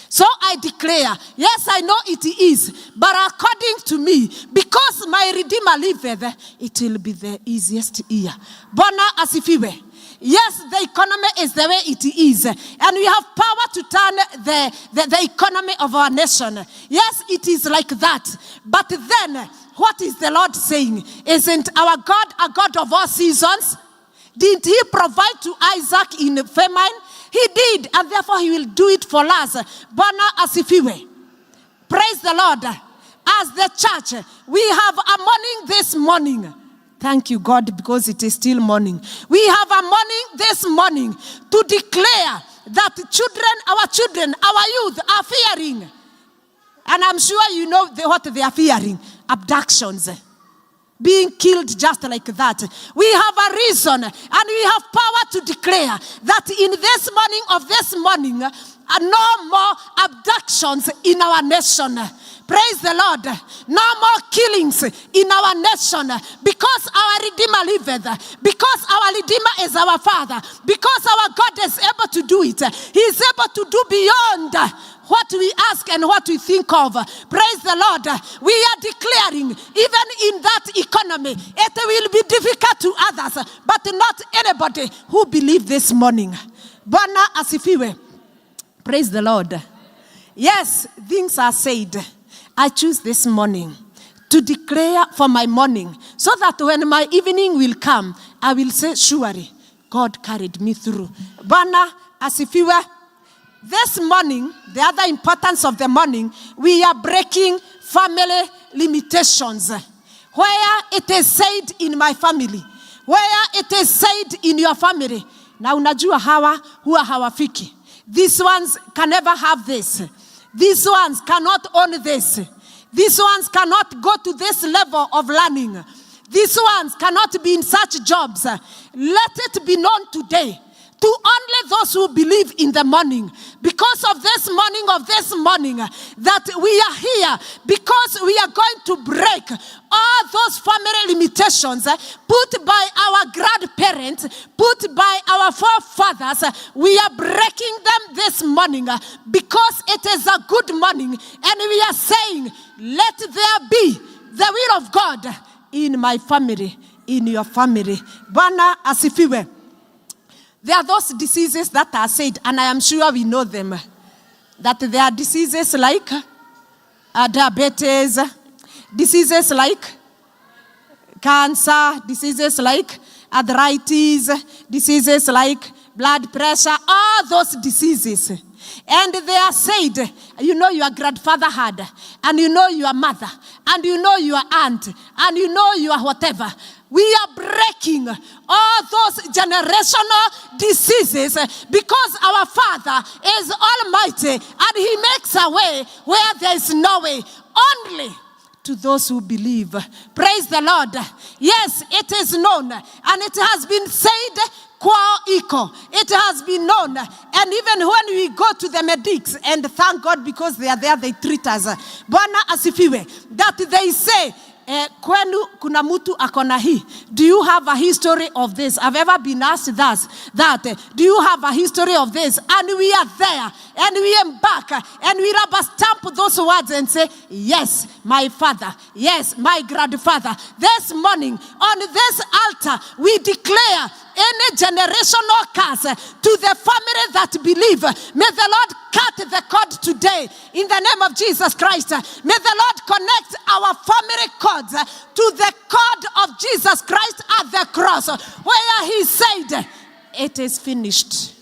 So I declare, yes, I know it is, but according to me, because my Redeemer liveth, it will be the easiest year. Bona asifiwe. Yes, the economy is the way it is. And we have power to turn the economy of our nation. Yes, it is like that. But then, what is the Lord saying? Isn't our God a God of all seasons? Didn't he provide to Isaac in famine? He did, and therefore he will do it for us. Bona asifiwe. Praise the Lord. As the church, we have a morning this morning. Thank you, God, because it is still morning. We have a morning this morning to declare that our children, our youth are fearing. And I'm sure you know what they are fearing. Abductions. Being killed just like that. We have a reason and we have power to declare that in this morning, no more abductions in our nation. Praise the Lord. No more killings in our nation, because our Redeemer liveth, because our Redeemer is our Father, because our God is able to do it. He is able to do beyond what we ask and what we think of. Praise the Lord. We are declaring, even in that economy, it will be difficult to others, but not anybody who believes this morning. Bwana asifiwe. Praise the Lord. Yes, things are said. I choose this morning to declare for my morning, so that when my evening will come, I will say, surely, God carried me through. Bwana asifiwe. This morning, the other importance of the morning, we are breaking family limitations. Where it is said in my family, where it is said in your family, na unajua hawa huwa hawafiki. These ones can never have this. These ones cannot own this. These ones cannot go to this level of learning. These ones cannot be in such jobs. Let it be known today to only those who believe in the morning. Because of this morning, that we are here, because we are going to break all those family limitations put by our grandparents, put by our forefathers. We are breaking them this morning because it is a good morning, and we are saying, let there be the will of God in my family, in your family. Bwana asifiwe. There are those diseases that are said, and I am sure we know them, that there are diseases like diabetes, diseases like cancer, diseases like arthritis, diseases like blood pressure, all those diseases. And they are said, you know your grandfather had, and you know your mother, and you know your aunt, and you know your whatever. We are breaking all those generational diseases because our Father is almighty and He makes a way where there is no way. Only to those who believe. Praise the Lord. Yes, it is known and it has been said qua eco. It has been known. And even when we go to the medics, and thank God because they are there, they treat us. Bwana asifiwe. That they say, kwenu kuna mutu akona hii. Do you have a history of this? I've ever been asked that. Do you have a history of this? And we are there. And we embark. And we rubber stamp those words and say, yes, my father. Yes, my grandfather. This morning, on this altar, we declare any generational curse to the family that believe. May the Lord cut the cord today in the name of Jesus Christ. May the Lord connect our family cords to the cord of Jesus Christ at the cross, where He said, it is finished.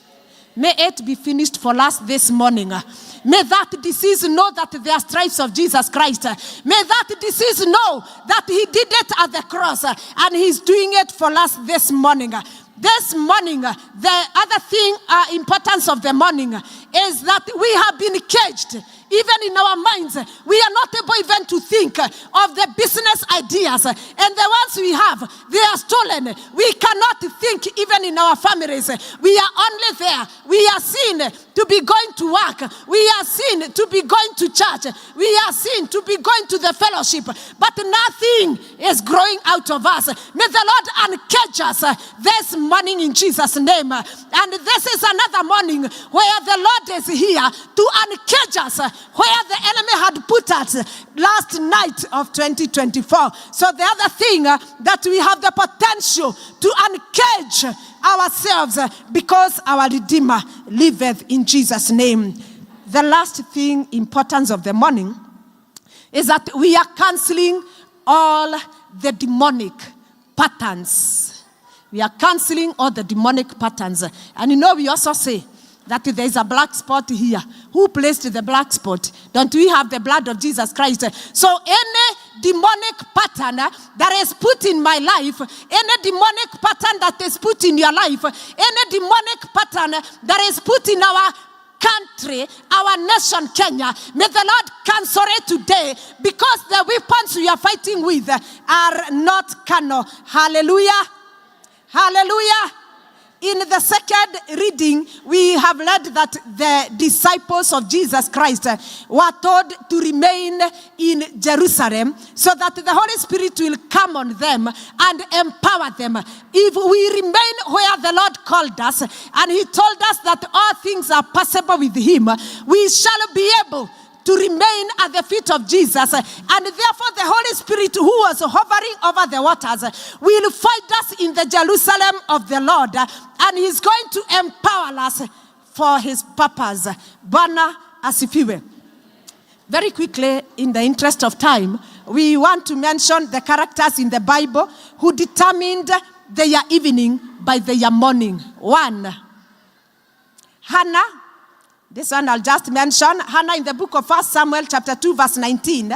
May it be finished for us this morning. May that disease know that they are stripes of Jesus Christ. May that disease know that He did it at the cross and He's doing it for us this morning. This morning, the other thing, importance of the morning is that we have been caged. Even in our minds, we are not able even to think of the business ideas. And the ones we have, they are stolen. We cannot think even in our families. We are only there. We are seen to be going to work. We are seen to be going to church. We are seen to be going to the fellowship. But nothing is growing out of us. May the Lord uncage us this morning in Jesus' name. And this is another morning where the Lord is here to uncage us, where the enemy had put us last night of 2024. So the other thing that we have the potential to uncage ourselves because our Redeemer liveth in Jesus' name. The last thing, importance of the morning, is that we are canceling all the demonic patterns. We are canceling all the demonic patterns. And you know, we also say that there is a black spot here. Who placed the black spot? Don't we have the blood of Jesus Christ? So any demonic pattern that is put in my life, any demonic pattern that is put in your life, any demonic pattern that is put in our country, our nation, Kenya, may the Lord cancel it today, because the weapons we are fighting with are not carnal. Hallelujah. Hallelujah. In the second reading, we have read that the disciples of Jesus Christ were told to remain in Jerusalem so that the Holy Spirit will come on them and empower them. If we remain where the Lord called us, and He told us that all things are possible with Him, we shall be able to remain at the feet of Jesus. And therefore the Holy Spirit, who was hovering over the waters, will find us in the Jerusalem of the Lord, and He's going to empower us for His purpose. Bwana asifiwe. Very quickly, in the interest of time, we want to mention the characters in the Bible who determined their evening by their morning. 1, Hannah. This one I'll just mention. Hannah in the book of 1 Samuel chapter 2 verse 19.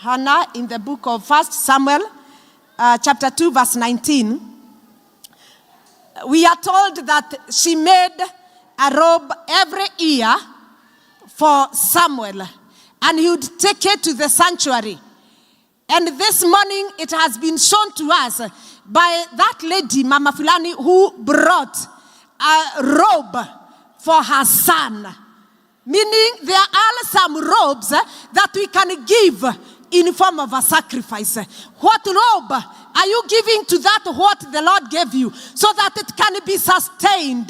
Hannah in the book of 1 Samuel chapter 2 verse 19. we are told that she made a robe every year for Samuel, and he would take it to the sanctuary. And this morning, it has been shown to us by that lady, Mama Fulani, who brought a robe for her son. Meaning, there are some robes that we can give in form of a sacrifice. What robe are you giving to that what the Lord gave you so that it can be sustained?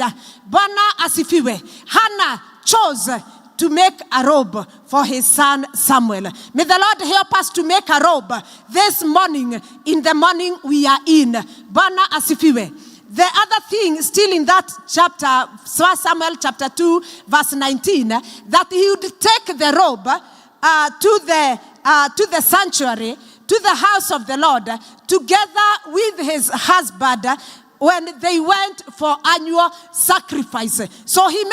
Bwana asifiwe. Hannah chose to make a robe for his son Samuel. May the Lord help us to make a robe this morning, in the morning we are in. Bwana asifiwe. The other thing, still in that chapter, 1 Samuel chapter 2, verse 19, that he would take the robe to the sanctuary, to the house of the Lord, together with his husband, when they went for annual sacrifice. So she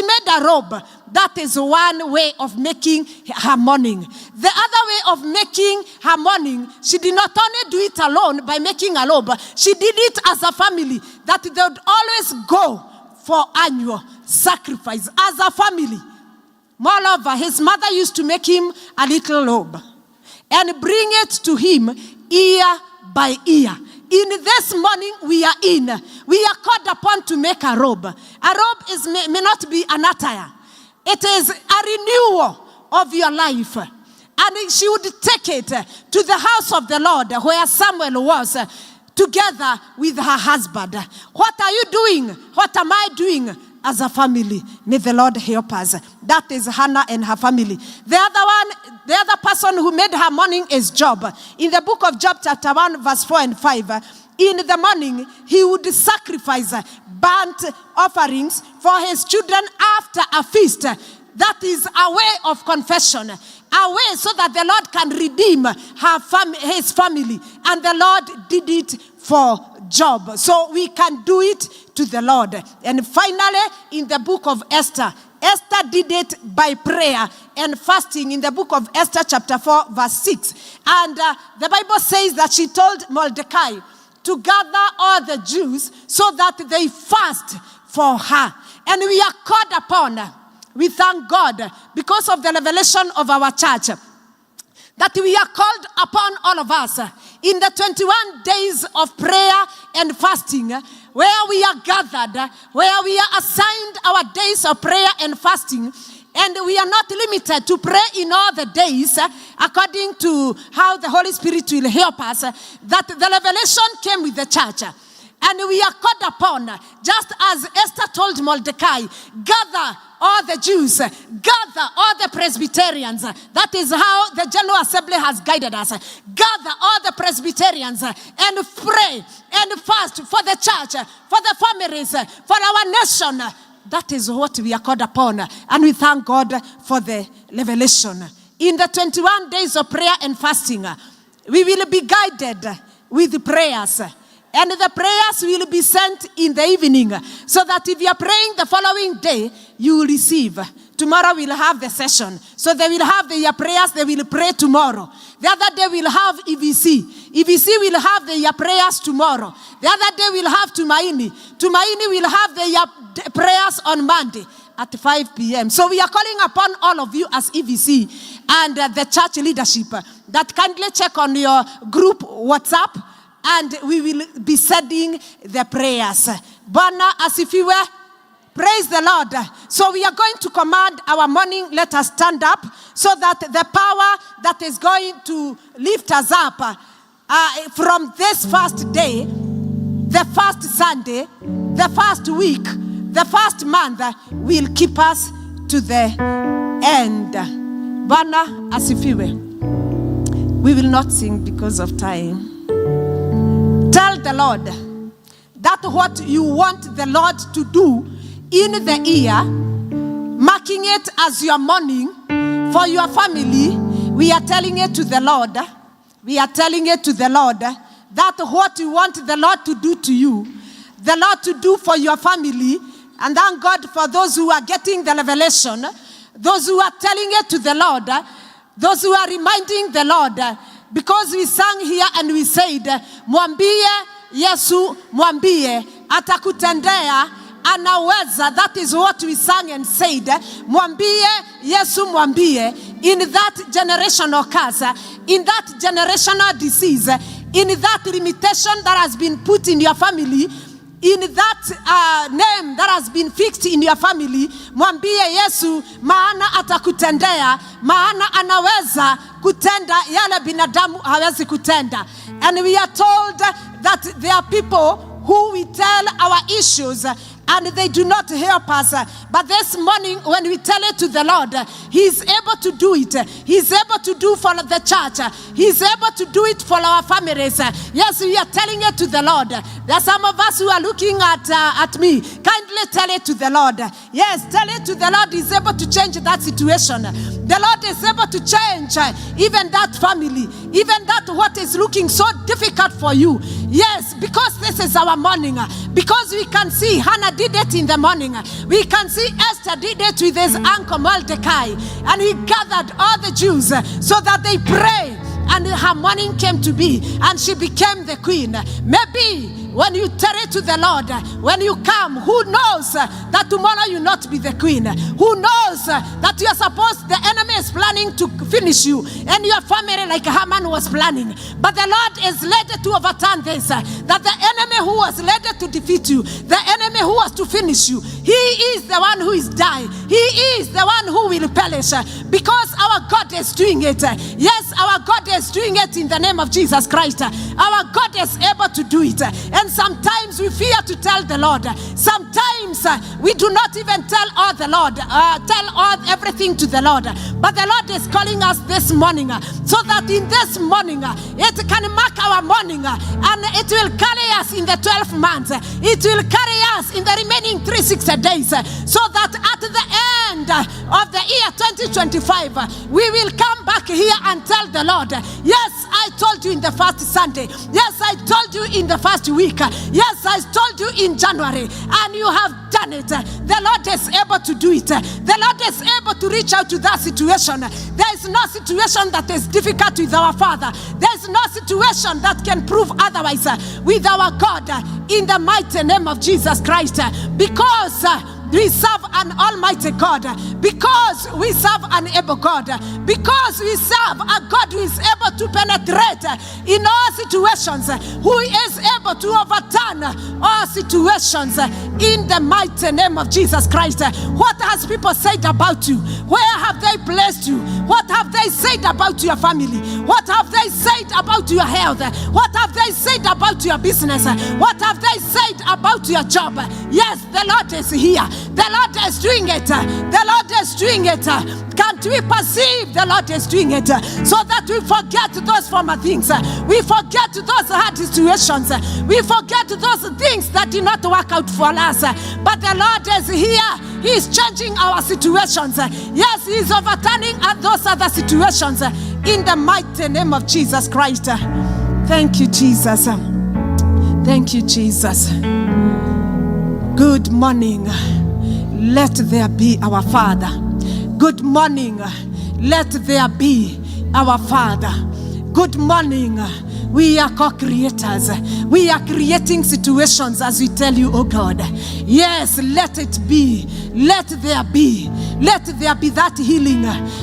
made a robe. That is one way of making her mourning. The other way of making her mourning, she did not only do it alone by making a robe, she did it as a family, that they would always go for annual sacrifice as a family. Moreover, his mother used to make him a little robe and bring it to him year by year. In this morning we are in, we are called upon to make a robe. A robe may not be an attire. It is a renewal of your life. And she would take it to the house of the Lord where Samuel was, together with her husband. What are you doing? What am I doing as a family? May the Lord help us. That is Hannah and her family. The other person who made her mourning is Job. In the book of Job chapter 1 verse 4 and 5, in the morning he would sacrifice burnt offerings for his children after a feast. That is a way of confession. A way so that the Lord can redeem his family. And the Lord did it for Job. So we can do it to the Lord. And finally, in the book of Esther, Esther did it by prayer and fasting in the book of Esther chapter 4 verse 6. And the Bible says that she told Mordecai to gather all the Jews so that they fast for her. And we are called upon, we thank God because of the revelation of our church, that we are called upon, all of us, in the 21 days of prayer and fasting, where we are gathered, where we are assigned our days of prayer and fasting, and we are not limited to pray in all the days according to how the Holy Spirit will help us, that the revelation came with the church. And we are called upon, just as Esther told Mordecai, gather all the Jews, gather all the Presbyterians. That is how the General Assembly has guided us. Gather all the Presbyterians and pray and fast for the church, for the families, for our nation. That is what we are called upon. And we thank God for the revelation. In the 21 days of prayer and fasting, we will be guided with prayers. And the prayers will be sent in the evening, so that if you are praying the following day, you will receive. Tomorrow we'll have the session. So they will have their prayers, they will pray tomorrow. The other day we'll have EVC. EVC will have their prayers tomorrow. The other day we'll have Tumaini. Tumaini will have their prayers on Monday at 5 p.m. So we are calling upon all of you as EVC and the church leadership that kindly check on your group WhatsApp, and we will be sending the prayers. Bwana asifiwe. Praise the Lord. So we are going to command our morning. Let us stand up so that the power that is going to lift us up from this first day, the first Sunday, the first week, the first month will keep us to the end. Bwana asifiwe. We will not sing because of time. Tell the Lord that what you want the Lord to do in the year, marking it as your morning for your family. We are telling it to the Lord. We are telling it to the Lord that what you want the Lord to do to you, the Lord to do for your family. And thank God for those who are getting the revelation, those who are telling it to the Lord, those who are reminding the Lord. Because we sang here and we said, Mwambie Yesu, mwambie atakutendea, anaweza. That is what we sang and said. Mwambie Yesu, mwambie, in that generational curse, in that generational disease, in that limitation that has been put in your family, in that name that has been fixed in your family, mwambie Yesu, maana atakutendea, maana anaweza kutenda yale binadamu hawezi kutenda. And we are told that there are people who we tell our issues and they do not help us. But this morning, when we tell it to the Lord, He is able to do it. He is able to do for the church. He is able to do it for our families. Yes, we are telling it to the Lord. There are some of us who are looking at me. Kindly tell it to the Lord. Yes, tell it to the Lord. He is able to change that situation. The Lord is able to change even that family, even that what is looking so difficult for you. Yes, because this is our morning. Because we can see Hannah did it in the morning. We can see Esther did it with his uncle Mordecai. And he gathered all the Jews so that they pray. And her morning came to be. And she became the queen. Maybe when you tell it to the Lord, when you come, who knows that tomorrow you'll not be the queen? Who knows that you are supposed, the enemy is planning to finish you and your family like Haman was planning. But the Lord is led to overturn this, that the enemy who was led to defeat you, the enemy who was to finish you, he is the one who is dying. He is the one who will perish because our God is doing it. Yes, our God is doing it in the name of Jesus Christ. Our God is able to do it. And sometimes we fear to tell the Lord. Sometimes we do not even tell all the Lord, everything to the Lord. But the Lord is calling us this morning so that in this morning it can mark our morning and it will carry us in the 12 months. It will carry us in the remaining 360 days so that at the end of the year 2025 we will come back here and tell the Lord, yes, I told you in the first Sunday. Yes, I told you in the first week. Yes, I told you in January, and you have done it. The Lord is able to do it. The Lord is able to reach out to that situation. There is no situation that is difficult with our Father. There is no situation that can prove otherwise with our God in the mighty name of Jesus Christ. Because we serve an almighty God, because we serve an able God, because we serve a God who is able to penetrate in all situations, who is able to overturn all situations in the mighty name of Jesus Christ. What has people said about you? Where have they placed you? What have they said about your family? What have they said about your health? What have they said about your business? What have they said about your job? Yes, the Lord is here. The Lord is doing it. The Lord is doing it. Can't we perceive the Lord is doing it? So that we forget those former things. We forget those hard situations. We forget those things that did not work out for us. But the Lord is here. He is changing our situations. Yes, He is overturning those other situations in the mighty name of Jesus Christ. Thank you, Jesus. Thank you, Jesus. Good morning. Let there be our Father. Good morning. Let there be our Father. Good morning. We are co-creators. We are creating situations as we tell you, oh God. Yes, let it be. Let there be. Let there be that healing.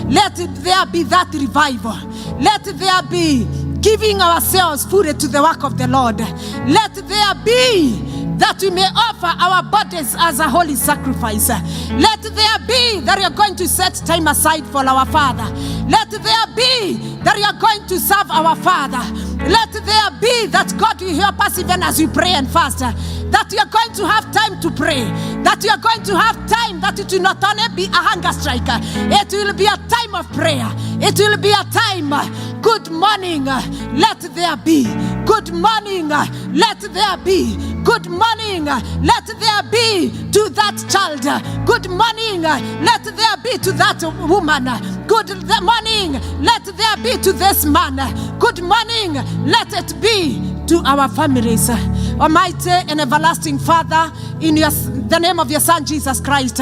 Let there be that revival. Let there be giving ourselves fully to the work of the Lord. Let there be that we may offer our bodies as a holy sacrifice. Let there be that we are going to set time aside for our Father. Let there be that we are going to serve our Father. Let there be that God will help us even as we pray and fast. That we are going to have time to pray. That we are going to have time that it will not only be a hunger strike. It will be a time of prayer. It will be a time. Good morning. Let there be. Good morning. Let there be. Good morning. Let there be to that child. Good morning. Let there be to that woman. Good morning. Let there be to this man. Good morning. Let it be to our families. Almighty and everlasting Father, in the name of your Son Jesus Christ,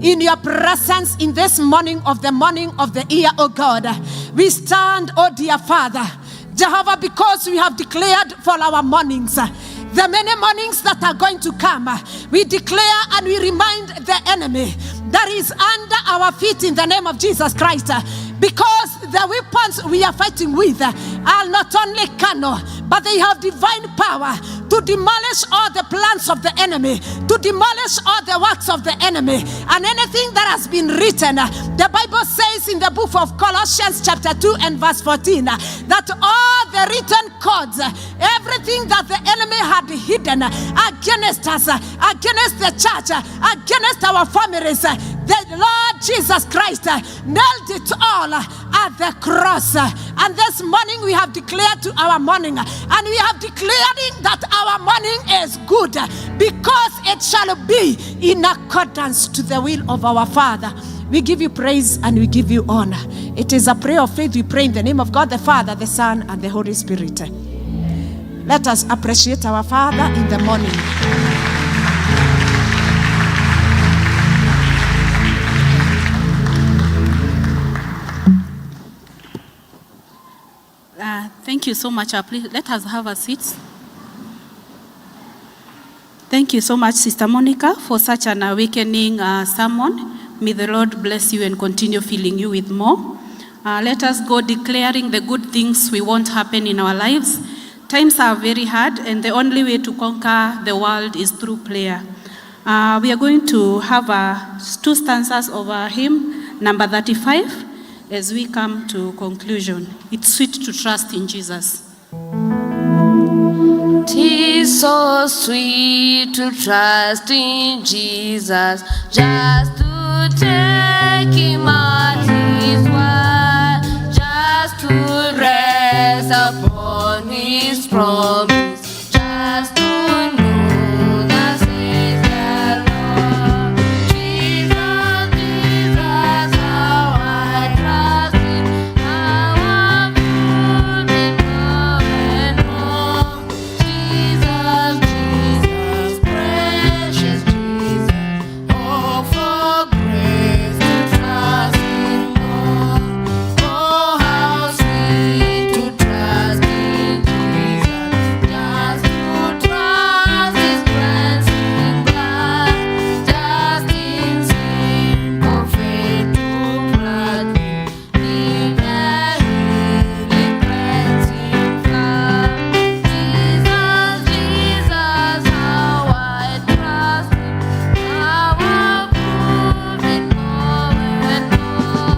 in your presence in this morning of the year, oh God, we stand, oh dear Father, Jehovah, because we have declared for our mornings. the many mornings that are going to come. We declare and we remind the enemy that is under our feet in the name of Jesus Christ. Because the weapons we are fighting with are not only carnal, but they have divine power to demolish all the plans of the enemy, to demolish all the works of the enemy, and anything that has been written. The Bible says in the book of Colossians chapter 2 and verse 14 that all the written codes, everything that the enemy had hidden against us, against the church, against our families, the Lord Jesus Christ nailed it all at the cross. And this morning we have declared to our morning, and we have declaring that our morning is good, because it shall be in accordance to the will of our Father. We give you praise and we give you honor. It is a prayer of faith. We pray in the name of God the Father, the Son, and the Holy Spirit. Let us appreciate our Father in the morning. Thank you so much. Please let us have a seat. Thank you so much, Sister Monica, for such an awakening sermon. May the Lord bless you and continue filling you with more. Let us go declaring the good things we want happen in our lives. Times are very hard, and the only way to conquer the world is through prayer. We are going to have 2 stanzas of our hymn, number 35, as we come to conclusion. It's sweet to trust in Jesus. 'Tis so sweet to trust in Jesus, just to take him at his word, just to rest upon his promise, just to know that says the Lord. Jesus, Jesus, how I trust him, how I put him more and more. Jesus, Jesus, precious Jesus, oh, for grace to trust in God. Oh, how sweet to trust in Jesus, just to trust his cleansing blood, just in simple faith to gladly leave the healing cleansing flood. Jesus, Jesus, how I trust him, how I prove it more and more.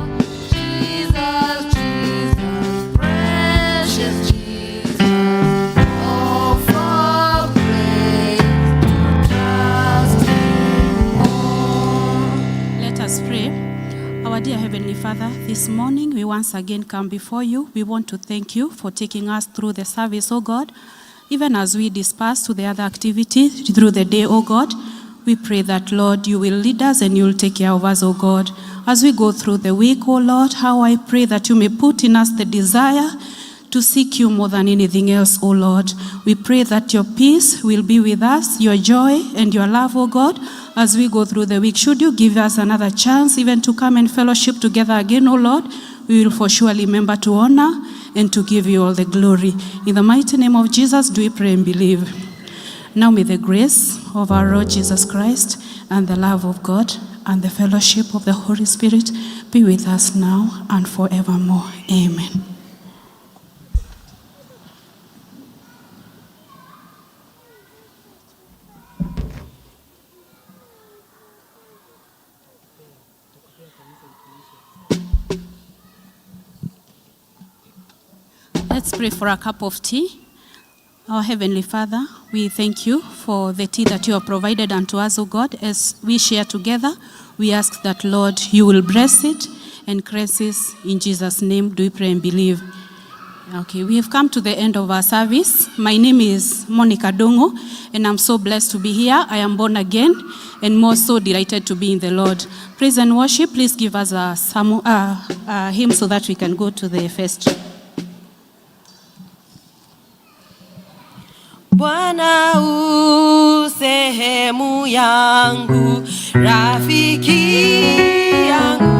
Jesus, Jesus, precious Jesus, oh, for grace to trust him more. Let us pray. Our dear Heavenly Father, this morning we once again come before you. We want to thank you for taking us through the service, oh God. Even as we disperse to the other activities through the day, oh God, we pray that, Lord, you will lead us and you will take care of us, oh God. As we go through the week, oh Lord, how I pray that you may put in us the desire to seek you more than anything else, oh Lord. We pray that your peace will be with us, your joy and your love, oh God, as we go through the week. Should you give us another chance even to come and fellowship together again, oh Lord, we will for sure remember to honor and to give you all the glory. In the mighty name of Jesus, do we pray and believe. Now may the grace of our Lord Jesus Christ and the love of God and the fellowship of the Holy Spirit be with us now and forevermore. Amen. Let's pray for a cup of tea. Our Heavenly Father, we thank you for the tea that you have provided unto us, O God. As we share together, we ask that, Lord, you will bless it and cleanse it. In Jesus' name, do we pray and believe. Okay, we have come to the end of our service. My name is Monica Dongo, and I'm so blessed to be here. I am born again, and more so delighted to be in the Lord. Praise and worship, please give us a hymn so that we can go to the first. Bwana u sehemu yangu, rafiki yangu.